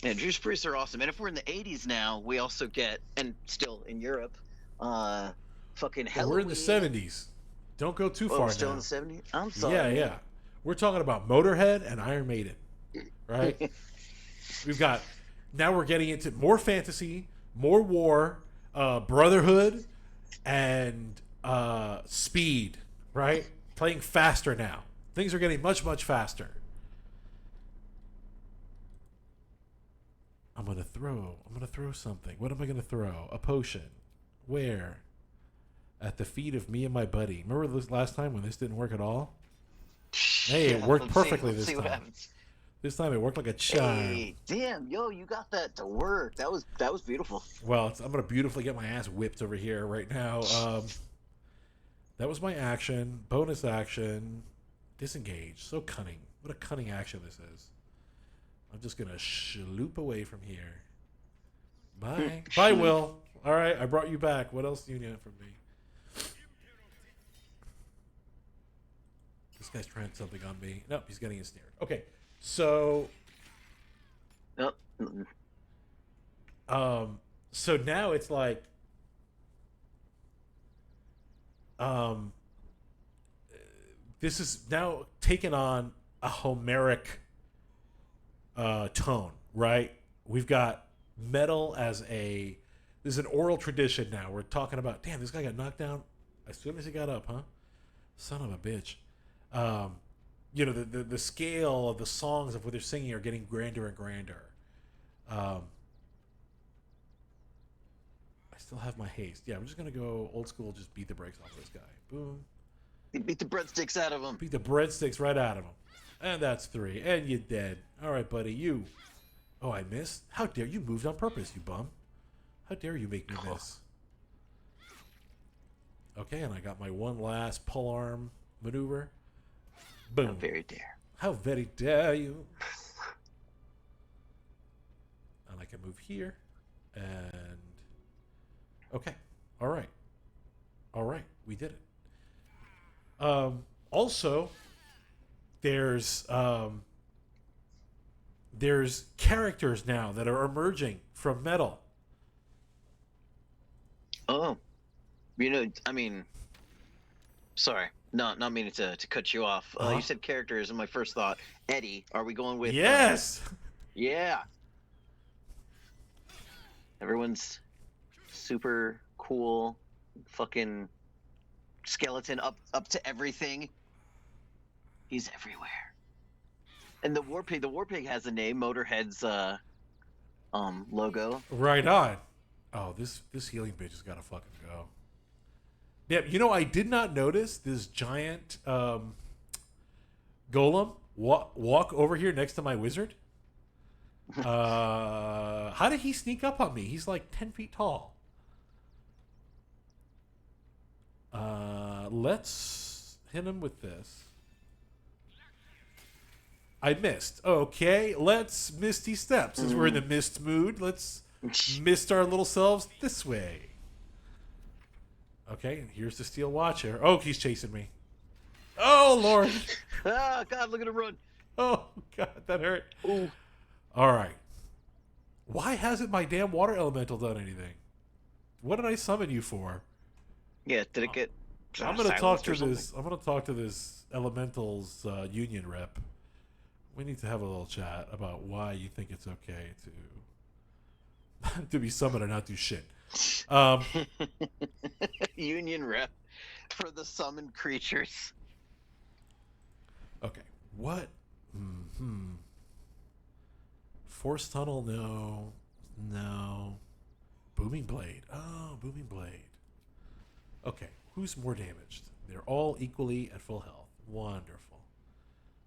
Yeah, Judas Priests are awesome. And if we're in the 80s now, we also get, and still in Europe, fucking Halloween. We're in the 70s. Don't go too Oh, far still now. in the 70s? I'm sorry. Yeah, man. yeah. We're talking about Motorhead and Iron Maiden, right? We've got, now we're getting into more fantasy, more war, brotherhood, and speed, right? Playing faster now. Things are getting much, much faster. I'm gonna throw something. What am I gonna throw? A potion. Where? At the feet of me and my buddy. Remember this last time when this didn't work at all? Hey, it worked perfectly let's this see what time. happens. This time it worked like a charm. Hey, damn, yo, you got that to work. That was beautiful. Well, I'm gonna beautifully get my ass whipped over here right now. That was my action. Bonus action. Disengage. So cunning. What a cunning action this is. I'm just gonna shloop away from here. Bye. Bye, Will. All right, I brought you back. What else do you need from me? This guy's trying something on me. Nope, he's getting ensnared. Okay, so Nope. so now it's like this is now taken on a Homeric tone, right? We've got metal as this is an oral tradition now. We're talking about, damn, this guy got knocked down as soon as he got up, huh? Son of a bitch. You know, the scale of the songs of what they're singing are getting grander and grander. I still have my haste. Yeah, I'm just gonna go old school, just beat the brakes off this guy. Boom. You beat the breadsticks out of him. Beat the breadsticks right out of him. And that's 3. And you're dead. All right, buddy, you. Oh, I missed? How dare you moved on purpose, you bum. How dare you make me miss? Okay, and I got my one last pull arm maneuver. Boom. How very dare. How very dare you. And I can move here. And... okay. All right. All right. We did it. Also, there's characters now that are emerging from metal. Oh, you know, I mean, sorry, not meaning to cut you off. You said characters, and my first thought, Eddie. Are we going with? Yes. Yeah. Everyone's super cool, fucking skeleton up to everything. He's everywhere. And the war pig has a name, Motorhead's logo. Right on. Oh, this healing bitch has got to fucking go. Yeah, you know, I did not notice this giant golem walk over here next to my wizard. How did he sneak up on me? He's like 10 feet tall. Let's hit him with this. I missed. Okay, let's Misty Steps. Since we're in the mist mood, let's mist our little selves this way. Okay, and here's the Steel Watcher. Oh, he's chasing me. Oh, Lord. Oh God, look at him run. Oh, God, that hurt. Ooh. All right. Why hasn't my damn water elemental done anything? What did I summon you for? Yeah, did it get? I'm gonna talk silenced to or something? this. I'm gonna talk to this elementals union rep. We need to have a little chat about why you think it's okay to to be summoned and not do shit. Union rep for the summoned creatures. Okay. What? Hmm. Force tunnel? No. No. Booming blade. Oh, booming blade. Okay. Who's more damaged? They're all equally at full health. Wonderful.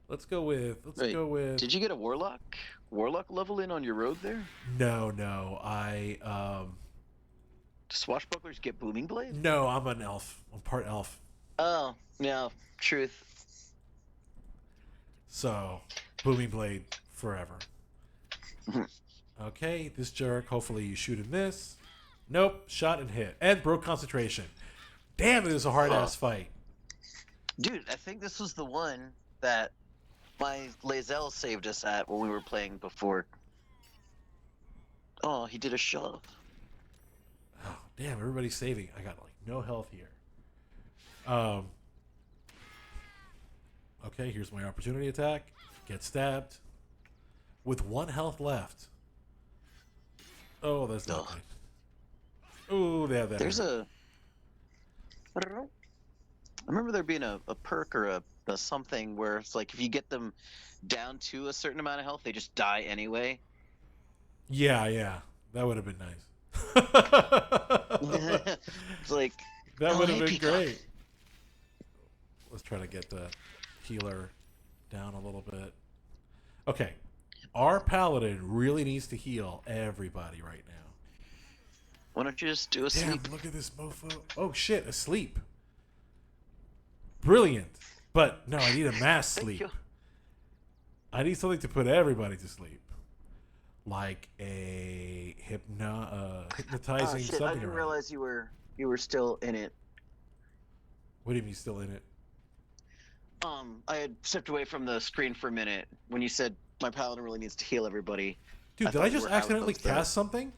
Let's go with. Wait, did you get a warlock? Warlock level in on your road there? No. Do swashbucklers get booming blade? No, I'm an elf. I'm part elf. Oh, no, truth. So, booming blade forever. Okay, this jerk. Hopefully you shoot and miss. Nope, shot and hit. And broke concentration. Damn, it was a hard ass fight. Dude, I think this was the one that my Lae'zel saved us at when we were playing before. Oh, he did a shove. Oh, damn, everybody's saving. I got like no health here. Okay, here's my opportunity attack. Get stabbed. With 1 health left. Oh, that's not Ugh. good. Oh, that There's hurt. I don't know. I remember there being a perk or a something where it's like if you get them down to a certain amount of health, they just die anyway. Yeah. That would have been nice. It's like That would have hey, been people. great. Let's try to get the healer down a little bit. Okay. Our paladin really needs to heal everybody right now. Why don't you just do a Damn, sleep? look at this mofo. Oh shit, asleep. Brilliant. But no, I need a mass Thank sleep. you. I need something to put everybody to sleep. Like a hypnotizing Oh shit! I something didn't around. realize you were still in it. What do you mean still in it? I had stepped away from the screen for a minute when you said my paladin really needs to heal everybody. Dude, did thought I you just were out accidentally of the- cast something?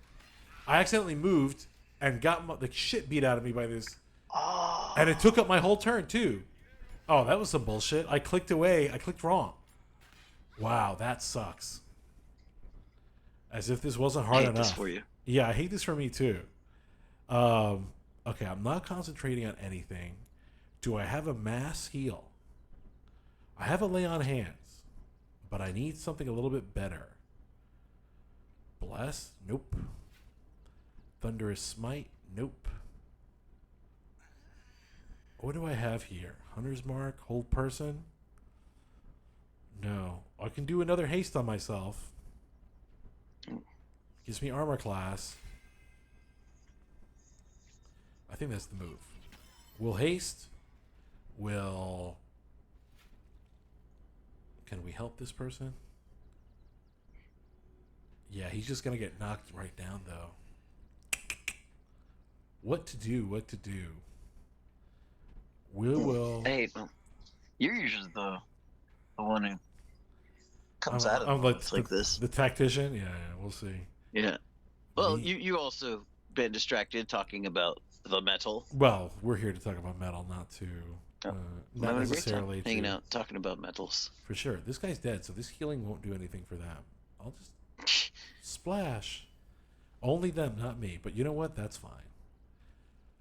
I accidentally moved and got the shit beat out of me by this. Oh. And it took up my whole turn, too. Oh, that was some bullshit. I clicked away. I clicked wrong. Wow, that sucks. As if this wasn't hard I hate enough. this for you. Yeah, I hate this for me, too. Okay, I'm not concentrating on anything. Do I have a mass heal? I have a lay on hands, but I need something a little bit better. Bless? Nope. Thunderous Smite? Nope. What do I have here? Hunter's Mark? Hold Person? No. I can do another haste on myself. Gives me armor class. I think that's the move. We'll haste. Will... Can we help this person? Yeah, he's just going to get knocked right down, though. What to do? Will. Hey, well, you're usually the one who comes out of I'm moments like the, this. The tactician? Yeah, we'll see. Yeah. Well, Me- you also been distracted talking about the metal. Well, we're here to talk about metal, not to... Oh, not I'm having a great necessarily time hanging to... out talking about metals. For sure. This guy's dead, so this healing won't do anything for them. I'll just... Splash. Only them, not me. But you know what? That's fine.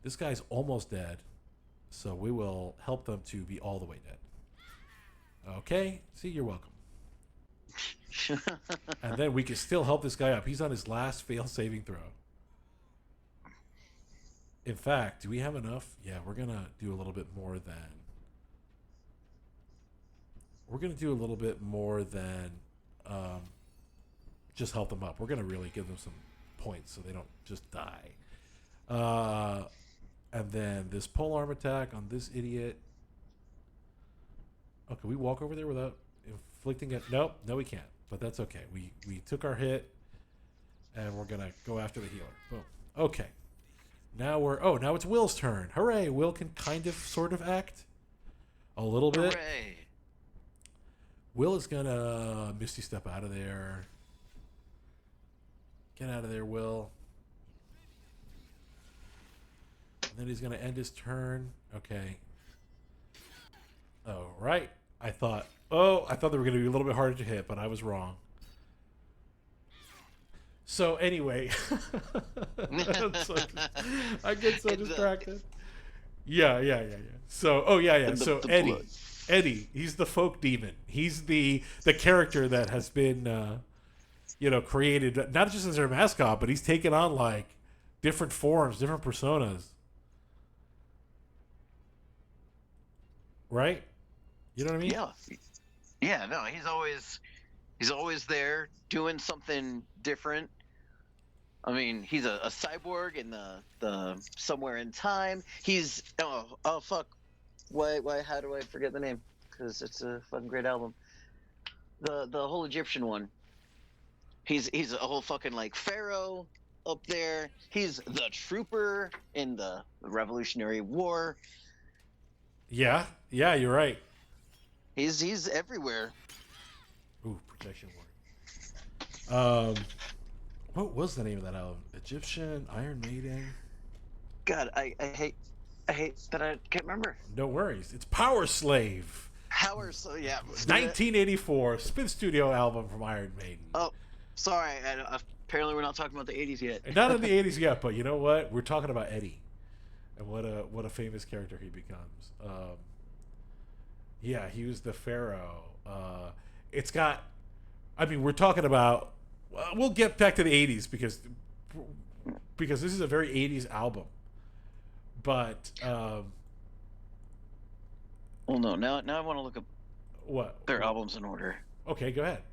This guy's almost dead, so we will help them to be all the way dead. Okay? See, you're welcome. And then we can still help this guy up. He's on his last fail saving throw. In fact, do we have enough? Yeah, we're going to do a little bit more than... just help them up. We're gonna really give them some points so they don't just die. And then this pole arm attack on this idiot. Oh, can we walk over there without inflicting it? Nope, no, we can't. But that's okay. We took our hit, and we're gonna go after the healer. Boom. Okay. Now it's Will's turn. Hooray! Will can kind of, sort of act a little bit. Hooray! Will is gonna Misty Step out of there. Get out of there, Will. And then he's gonna end his turn. Okay. Oh, right. I thought they were gonna be a little bit harder to hit, but I was wrong. So anyway, I get so distracted. Yeah. So, So Eddie, he's the folk demon. He's the character that has been, created not just as their mascot, but he's taken on like different forms, different personas. Right? You know what I mean? Yeah. No, he's always there doing something different. I mean, he's a cyborg in the Somewhere in Time. He's oh fuck, why how do I forget the name? Because it's a fucking great album. The whole Egyptian one. He's a whole fucking like pharaoh up there. He's the trooper in the Revolutionary War. Yeah, you're right. He's everywhere. Ooh, protection ward. What was the name of that album? Egyptian, Iron Maiden. God, I hate that I can't remember. No worries. It's Power Slave. So yeah. 1984 Spin Studio album from Iron Maiden. Oh, sorry. Apparently, we're not talking about the '80s yet. And not in the 80s yet, but you know what? We're talking about Eddie, and what a famous character he becomes. Yeah, he was the pharaoh. It's got. I mean, we're talking about. We'll get back to the 80s because this is a very 80s album. But well, no. Now I want to look up what their albums in order. Okay, go ahead.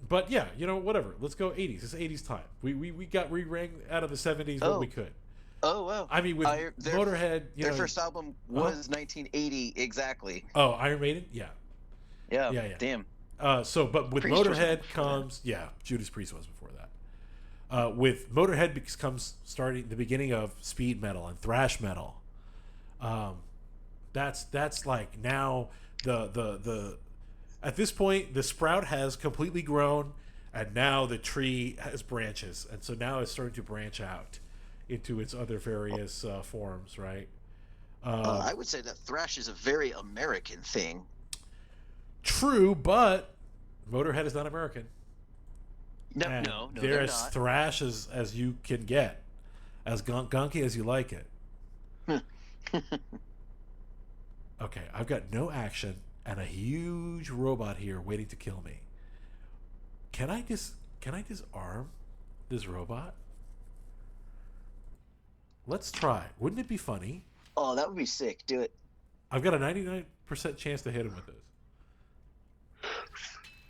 But yeah, whatever. Let's go 80s. It's 80s time. We got re-rang out of the 70s what we could. Oh well. I mean, with Motorhead, their first album was 1980 exactly. Oh, Iron Maiden, yeah. Damn. But with Priest Motorhead comes, Judas Priest was before that. With Motorhead comes starting the beginning of speed metal and thrash metal. That's like now the at this point the sprout has completely grown, and now the tree has branches, and so now it's starting to branch out into its other various forms, right? I would say that thrash is a very American thing. True, but Motorhead is not American. No, they're as thrash as you can get, as gunky as you like it. Okay, I've got no action and a huge robot here waiting to kill me. Can I disarm this robot? Let's try. Wouldn't it be funny? Oh, that would be sick. Do it. I've got a 99% chance to hit him with this.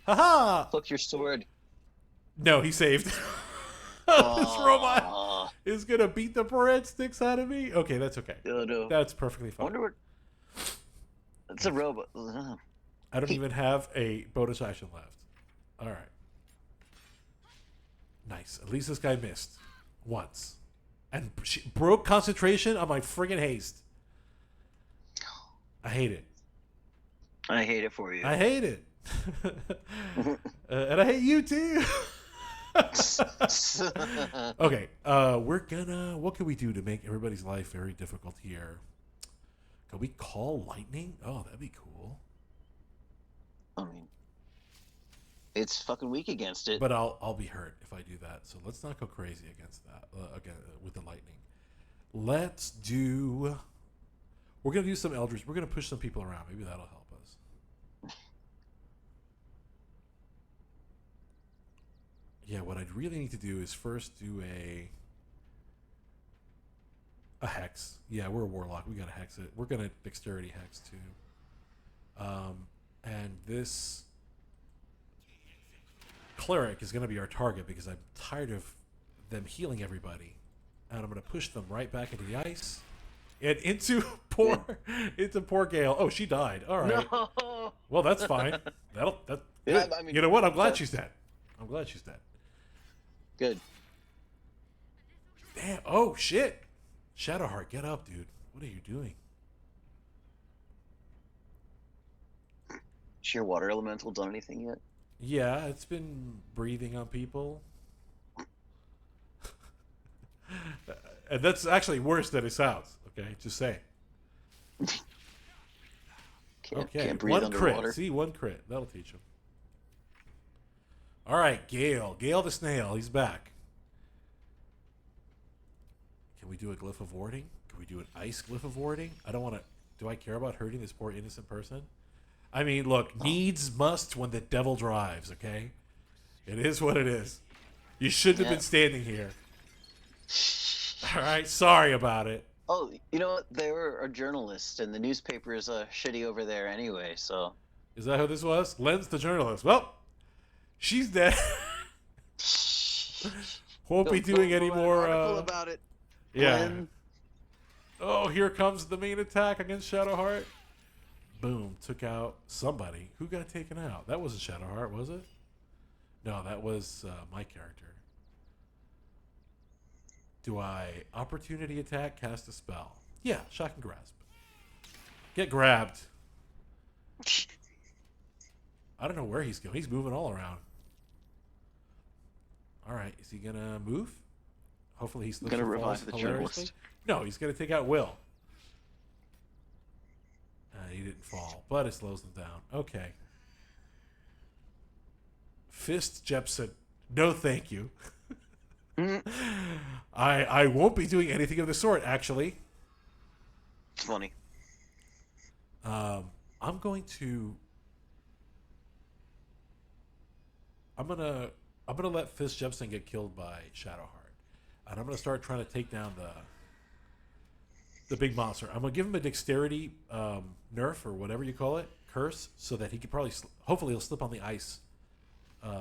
Haha! Hook your sword. No, he saved. This robot is gonna beat the breadsticks out of me. Okay, that's okay. No. That's perfectly fine. I wonder what. It's a robot. I don't even have a bonus action left. All right. Nice. At least this guy missed once, and she broke concentration on my friggin' haste. I hate it. I hate it for you. I hate it. And I hate you too. Okay, what can we do to make everybody's life very difficult here? Can we call lightning? Oh, that'd be cool. I mean, it's fucking weak against it. But I'll be hurt if I do that. So let's not go crazy against that. Again, with the lightning. We're gonna do some elders. We're gonna push some people around. Maybe that'll help us. Yeah, what I'd really need to do is first do a hex. Yeah, we're a warlock. We gotta hex it. We're gonna dexterity hex too. And this cleric is going to be our target because I'm tired of them healing everybody. And I'm going to push them right back into the ice and into poor Gale. Oh, she died. All right. No. Well, that's fine. That's Yeah, good. I mean, You know what? I'm glad that- she's dead. I'm glad she's dead. Good. Damn. Oh shit. Shadowheart, get up, dude. What are you doing? Has your water elemental done anything yet? Yeah, it's been breathing on people. And that's actually worse than it sounds. Okay, just say. Can't breathe one underwater. crit. See, one crit. That'll teach him. All right, Gale. Gale the snail. He's back. Can we do a glyph of warding? Can we do an ice glyph of warding? I don't want to. Do I care about hurting this poor innocent person? I mean, look, needs must when the devil drives, okay? It is what it is. You shouldn't have Yeah. been standing here. All right, sorry about it. Oh, you know what? They were a journalist, and the newspaper is shitty over there anyway. So Is that who this was? Len's the journalist. Well, she's dead. Won't be Don't doing any write an more. article about it. Yeah. Glenn. Oh, here comes the main attack against Shadowheart. Boom, took out somebody. Who got taken out? That wasn't Shadowheart, was it? No, that was my character. Do I opportunity attack, cast a spell? Yeah, shock and grasp. Get grabbed. I don't know where he's going. He's moving all around. All right, is he gonna move? Hopefully he's Gonna revive the journalist. No, he's gonna take out Will. He didn't fall, but it slows them down. Okay. Fist Jepson. No, thank you. I won't be doing anything of the sort. Actually, It's funny. I'm going to. I'm gonna let Fist Jepson get killed by Shadowheart, and I'm gonna start trying to take down the big monster. I'm gonna give him a dexterity nerf or whatever you call it, curse, so that he could probably hopefully he'll slip on the ice.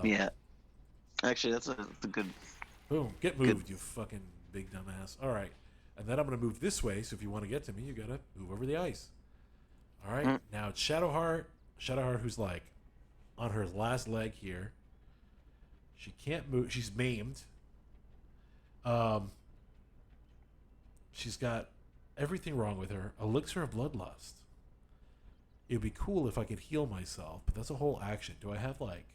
Yeah. Actually, that's a good. Boom, get moved, you fucking big dumbass. All right, and then I'm gonna move this way. So if you want to get to me, you gotta move over the ice. All right, now it's Shadowheart. Shadowheart, who's like on her last leg here. She can't move. She's maimed. She's got everything wrong with her. Elixir of Bloodlust. It would be cool if I could heal myself, but that's a whole action. Do I have like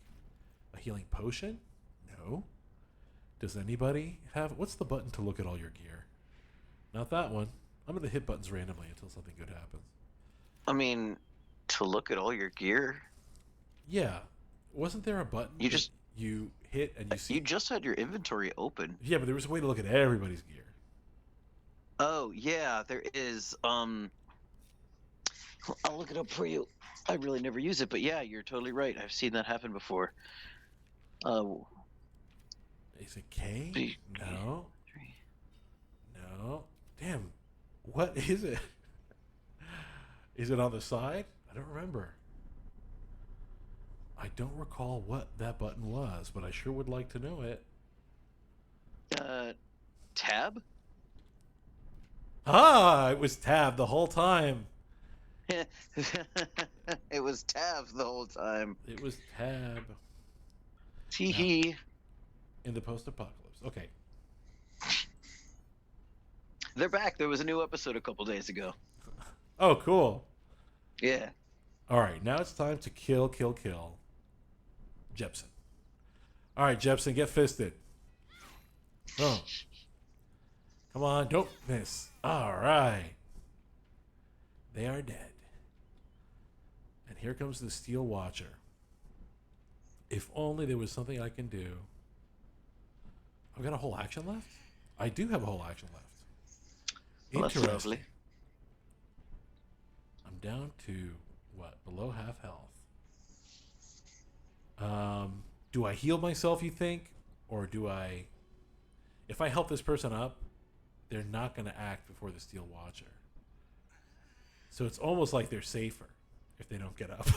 a healing potion? No. Does anybody have... What's the button to look at all your gear? Not that one. I'm going to hit buttons randomly until something good happens. I mean, to look at all your gear. Yeah. Wasn't there a button You that just- you hit and you see... You just had your inventory open. Yeah, but there was a way to look at everybody's gear. Oh yeah, there is. I'll look it up for you. I really never use it, but yeah, you're totally right. I've seen that happen before. Is it K? B- No. No. Damn. What is it? Is it on the side? I don't remember. I don't recall what that button was, but I sure would like to know it. Tab. Ah, it was tab the whole time. It was tab the whole time. It was tab Tee hee. in the post-apocalypse. Okay. They're back. There was a new episode a couple days ago. Oh, cool. Yeah. All right, now it's time to kill Jepson. All right, Jepson, get fisted. Oh. Come on, don't miss. All right. They are dead. And here comes the Steel Watcher. If only there was something I can do. I've got a whole action left? I do have a whole action left. Well, that's Interesting. lovely. I'm down to, what, below half health. Do I heal myself, you think? Or do I... If I help this person up, they're not going to act before the Steel Watcher. So it's almost like they're safer. if they don't get up.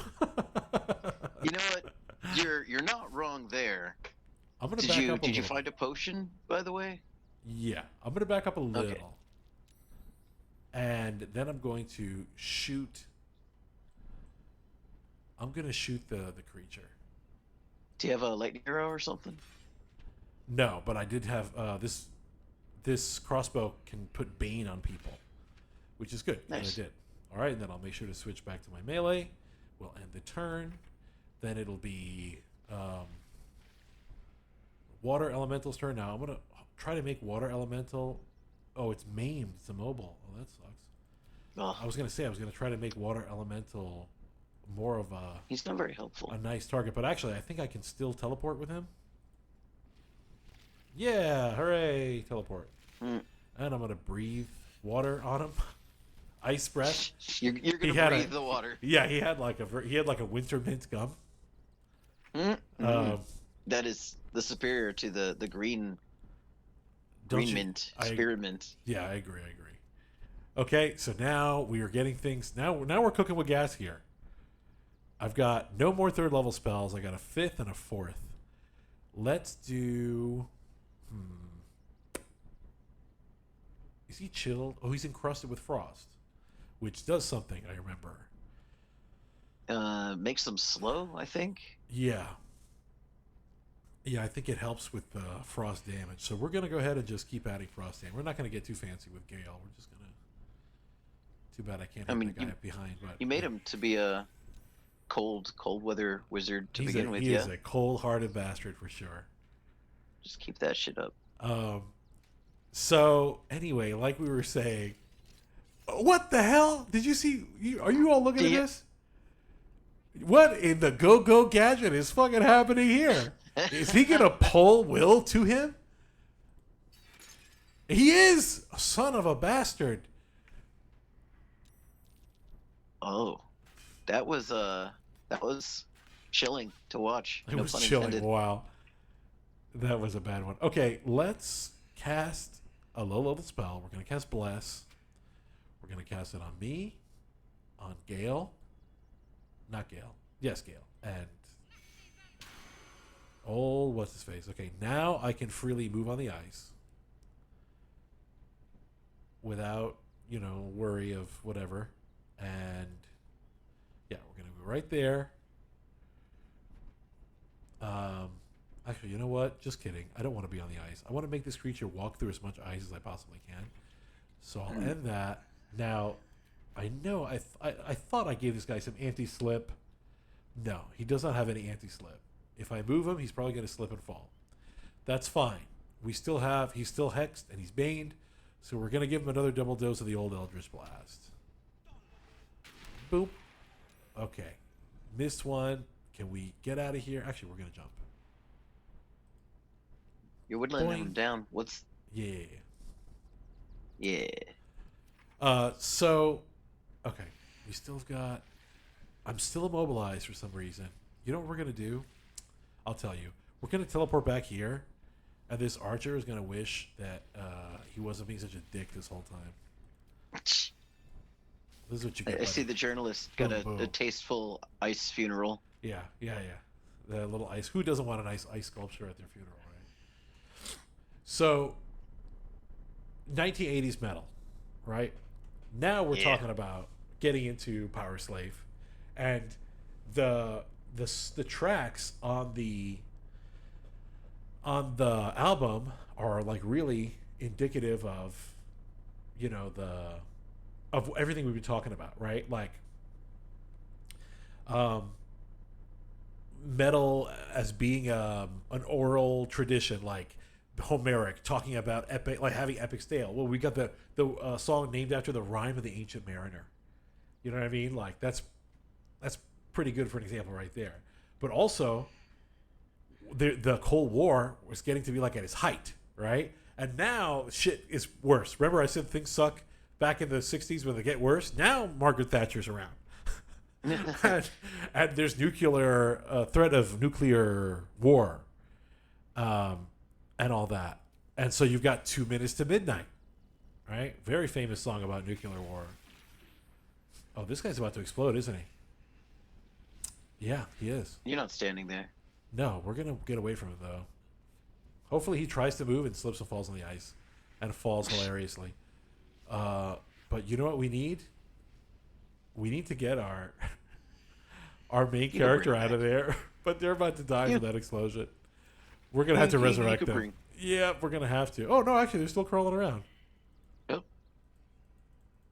You know what? You're not wrong there. I'm gonna Did back you up a did you little find bit. a potion, by the way? Yeah, I'm gonna back up a Okay. little, and then I'm going to shoot. I'm gonna shoot the creature. Do you have a lightning arrow or something? No, but I did have this crossbow can put bane on people, which is good. And I Nice. did. All right, and then I'll make sure to switch back to my melee. We'll end the turn. Then it'll be water elemental's turn. Now I'm gonna try to make water elemental. Oh, it's maimed. It's immobile. Oh, that sucks. I Oh, was gonna say I was gonna try to make water elemental more of he's not very helpful. a nice target, but actually I think I can still teleport with him. Yeah, hooray, teleport. Mm. And I'm gonna breathe water on him. Ice breath. You're He gonna had breathe the water. Yeah, he had like a winter mint gum. Mm. Um, That is the superior to the green don't you- mint, I- spearmint. Yeah, I agree. Okay, so now we are getting things. Now we're cooking with gas here. I've got no more third level spells. I got a fifth and a fourth. Let's do. Is he chilled? Oh, he's encrusted with frost, which does something. I remember. Makes them slow, I think. Yeah. Yeah, I think it helps with frost damage. So we're gonna go ahead and just keep adding frost damage. We're not gonna get too fancy with Gale. We're just gonna. Too bad I can't I hit mean, the guy up behind. But You made him to be a cold weather wizard to He's begin with, he yeah? is a cold-hearted bastard for sure. Just keep that shit up. So anyway, like we were saying, what the hell? Did you see? Are you all looking at Yeah. this? What in the go-go gadget is fucking happening here? Is he gonna pull Will to him? He is a son of a bastard. Oh, that was chilling to watch. It No was pun chilling. intended. Wow, that was a bad one. Okay, let's cast a low-level spell. We're gonna cast Bless. We're gonna cast it on me, on Gale, not Gale. Yes, Gale, and what's his face? Okay, now I can freely move on the ice without worry of whatever. And yeah, we're gonna go right there. Actually, you know what? Just kidding. I don't want to be on the ice. I want to make this creature walk through as much ice as I possibly can. So I'll end that. Now, I know I thought I gave this guy some anti-slip. No, he does not have any anti-slip. If I move him, he's probably going to slip and fall. That's fine. He's still hexed and he's baned. So we're going to give him another double dose of the old Eldritch Blast. Boop. Okay. Missed one. Can we get out of here? Actually, we're going to jump. You would let Boing. him down. What's Yeah. yeah? So, okay. We still got... I'm still immobilized for some reason. You know what we're going to do? I'll tell you. We're going to teleport back here, and this archer is going to wish that he wasn't being such a dick this whole time. This is what you get. I see buddy. the journalist got Boom, boom. a tasteful ice funeral. Yeah. The little ice. Who doesn't want a nice ice sculpture at their funeral, right? So, 1980s metal, right? Now we're Yeah. talking about getting into Power Slave, and the tracks on the album are like really indicative of of everything we've been talking about, right? Like metal as being an oral tradition, like Homeric, talking about epic, like having epic style. Well, we got the song named after the rhyme of the Ancient Mariner. You know what I mean? Like that's pretty good for an example right there. But also, the Cold War was getting to be like at its height, right? And now shit is worse. Remember I said things suck back in the 60s when they get worse? Now Margaret Thatcher's around. and there's nuclear threat of nuclear war and all that. And so you've got 2 Minutes to Midnight, right? Very famous song about nuclear war. Oh, this guy's about to explode, isn't he? Yeah, he is. You're not standing there. No, we're gonna get away from it though. Hopefully, he tries to move and slips and falls on the ice, and falls hilariously. But you know what we need? We need to get our our main You could character bring out of there. But they're about to die You- from that explosion. We're gonna have to you resurrect could them. bring- Yeah, we're gonna have to. Oh no, actually, they're still crawling around. Oh.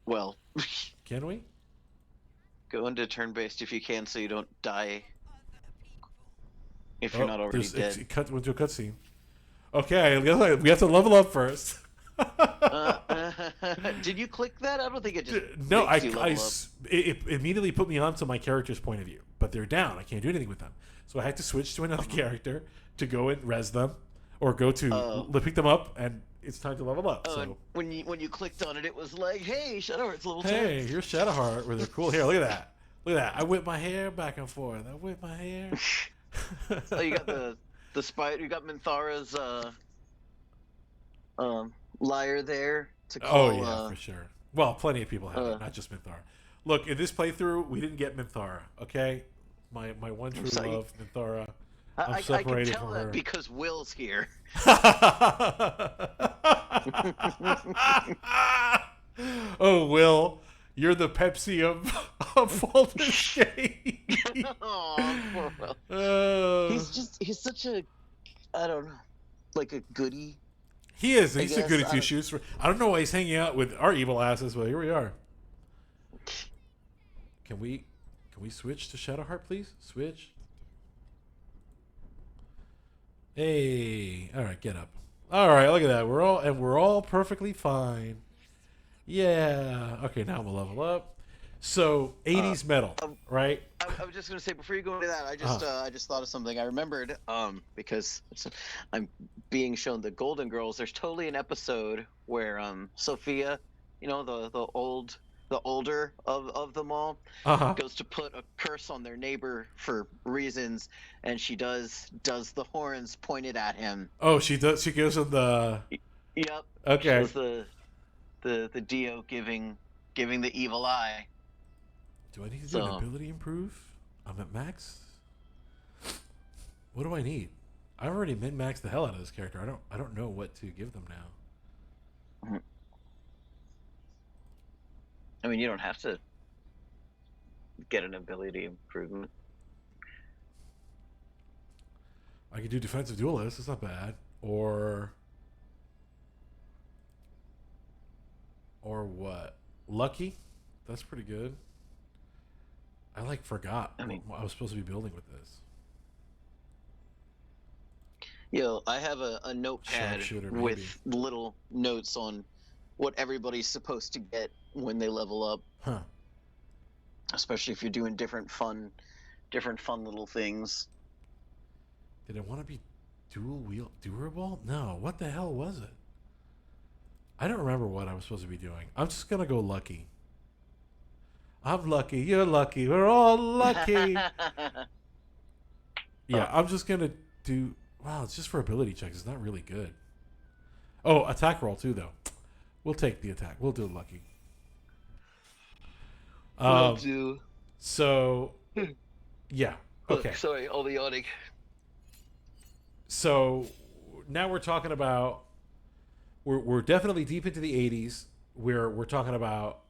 Well, Can we? go into turn-based if you can, so you don't die. If you're not already dead. Went to a cutscene. Okay, we have to level up first. Did you click that? I don't think it just. No, makes you level up. it immediately put me onto my character's point of view, but they're down. I can't do anything with them, so I had to switch to another character to go and res them, or go to pick them up, and it's time to level up. And So when you clicked on it, it was like, "Hey, Shadowheart's level 2." hey, here's Shadowheart, where they're cool. Here, look at that. Look at that. I whip my hair back and forth. I whip my hair. Oh, you got the spider. You got Minthara's lyre there to call. Oh yeah, for sure. Well, plenty of people have it, not just Minthara. Look, in this playthrough, we didn't get Minthara. Okay, my one true sorry. love, Minthara. I'm I can separated tell from that her. because Will's here. Oh, Will, you're the Pepsi of Baldur's Gate. Oh, poor Will. Uh, He's such a, I don't know, like a goodie. he is. I He's a guess, goody I two don't- shoes. I don't know why he's hanging out with our evil asses, but here we are. Can we switch to Shadowheart, please? Switch. Hey, all right, get up. All right, look at that. We're all perfectly fine. Yeah. Okay, now we'll level up. So 80s metal, right? I was just gonna say before you go into that, I just thought of something. I remembered because I'm being shown the Golden Girls. There's totally an episode where Sophia, the older of them all, goes to put a curse on their neighbor for reasons, and she does the horns pointed at him. Oh, she does. She gives him the. Yep. Okay. She does the Dio giving the evil eye. Do I need to do an ability improve? I'm at max. What do I need? I've already min-maxed the hell out of this character. I don't know what to give them now. I mean, you don't have to get an ability improvement. I could do defensive duelist. It's not bad. Or what? Lucky. That's pretty good. I forgot what I was supposed to be building with this. I have a notepad Sharpshooter, with little notes on what everybody's supposed to get when they level up. Huh. Especially if you're doing different fun little things. Did I want to be dual wheel durable? No. What the hell was it? I don't remember what I was supposed to be doing. I'm just gonna go lucky. I'm lucky. You're lucky. We're all lucky. Yeah, I'm just gonna do. Wow, it's just for ability checks. It's not really good. Oh, attack roll too, though. We'll take the attack. We'll do lucky. Will do. So, yeah. Okay. Sorry, all the yawning. So now we're talking about. We're definitely deep into the 80s. We're talking about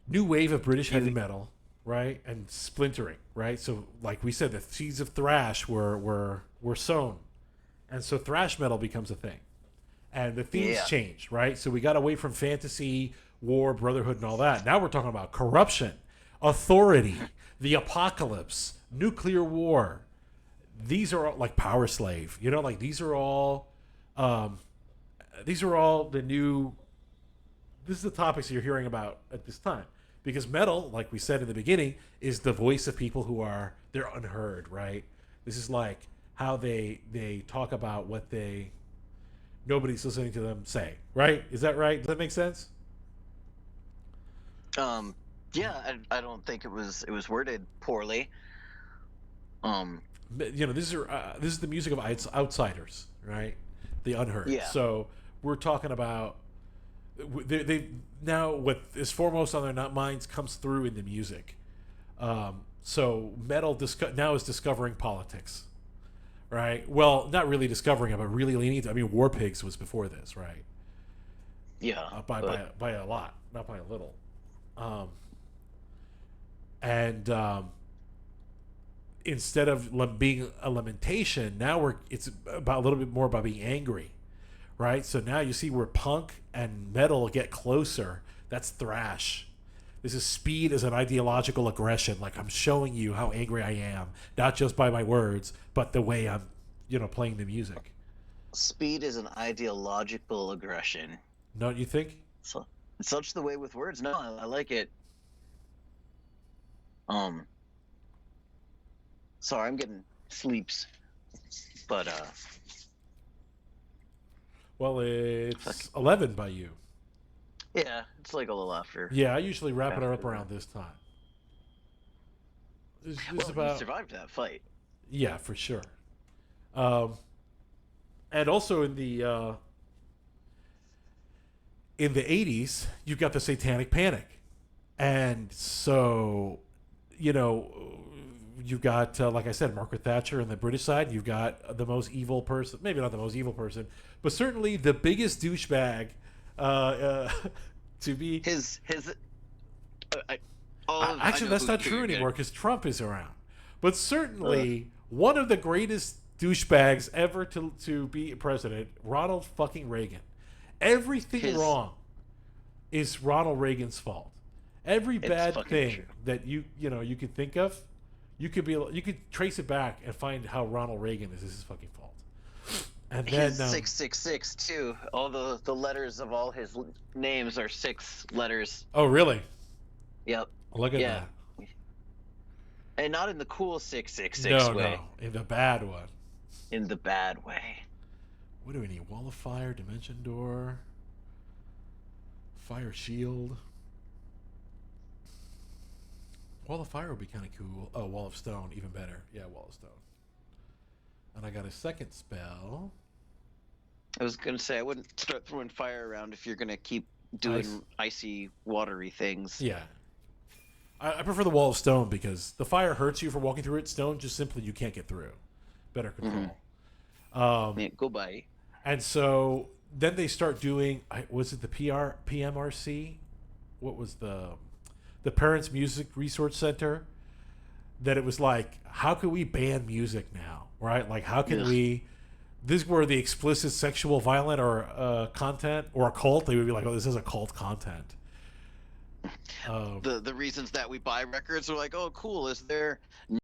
new wave of British heavy metal, right? And splintering, right? So like we said, the seeds of thrash were sown. And so thrash metal becomes a thing. And the themes change, right? So we got away from fantasy, war, brotherhood, and all that. Now we're talking about corruption, authority, the apocalypse, nuclear war. These are all like Power Slave, these are all the new. This is the topics you're hearing about at this time, because metal, like we said in the beginning, is the voice of people they're unheard, right? This is like how they talk about what nobody's listening to them say, right? Is that right? Does that make sense? Yeah, I don't think it was worded poorly. This is the music of outsiders, right? The unheard. Yeah. So we're talking about they now what is foremost on their minds comes through in the music. So metal now is discovering politics, right? Well, not really discovering it, but really leaning into. I mean, War Pigs was before this, right? Yeah, By but by a lot, not by a little. Um, and instead of being a lamentation, now it's about a little bit more about being angry, right? So now you see where punk and metal get closer. That's thrash. This is speed as an ideological aggression. Like, I'm showing you how angry I am, not just by my words, but the way I'm, playing the music. speed is an ideological aggression. Don't you think? So such the way with words. No, I like it. Um, sorry, I'm getting sleeps, but Well, it's 11 by you. yeah, it's like a little after. Yeah, I usually wrap it After up around this time. This Well, is you about survived that fight. Yeah, for sure. And also in the 80s, you've got the Satanic Panic, and so you know you've got like I said, Margaret Thatcher on the British side. You've got the most evil person, maybe not the most evil person, but certainly the biggest douchebag to be. I, all of, I Actually, know that's who not you're true getting. anymore because Trump is around. But certainly one of the greatest douchebags ever to be president, Ronald fucking Reagan. Everything His- wrong is Ronald Reagan's fault. Every bad fucking thing true. that you could think of, you could trace it back and find how Ronald Reagan is his fucking fault. And then His 666 too. All the letters of all his names are 6 letters. oh really? Yep. Look at Yeah. that. And not in the cool 666 No, way. no, in the bad one. In the bad way. What do we need? Wall of Fire, Dimension Door, Fire Shield. Wall of Fire would be kind of cool. Oh, Wall of Stone, even better. Yeah, Wall of Stone. And I got a second spell. I was gonna say I wouldn't start throwing fire around if you're gonna keep doing icy, watery things. Yeah. I prefer the Wall of Stone because the fire hurts you for walking through it. Stone, just simply you can't get through. Better control. Yeah, go by. And so then they start doing, was it the PMRC? What was the Parents Music Resource Center? That it was like, how can we ban music now, right? Like, how can Ugh. we? This were the explicit sexual, violent, or content or occult. They would be like, oh, this is occult content. The reasons that we buy records are like, oh, cool. Is there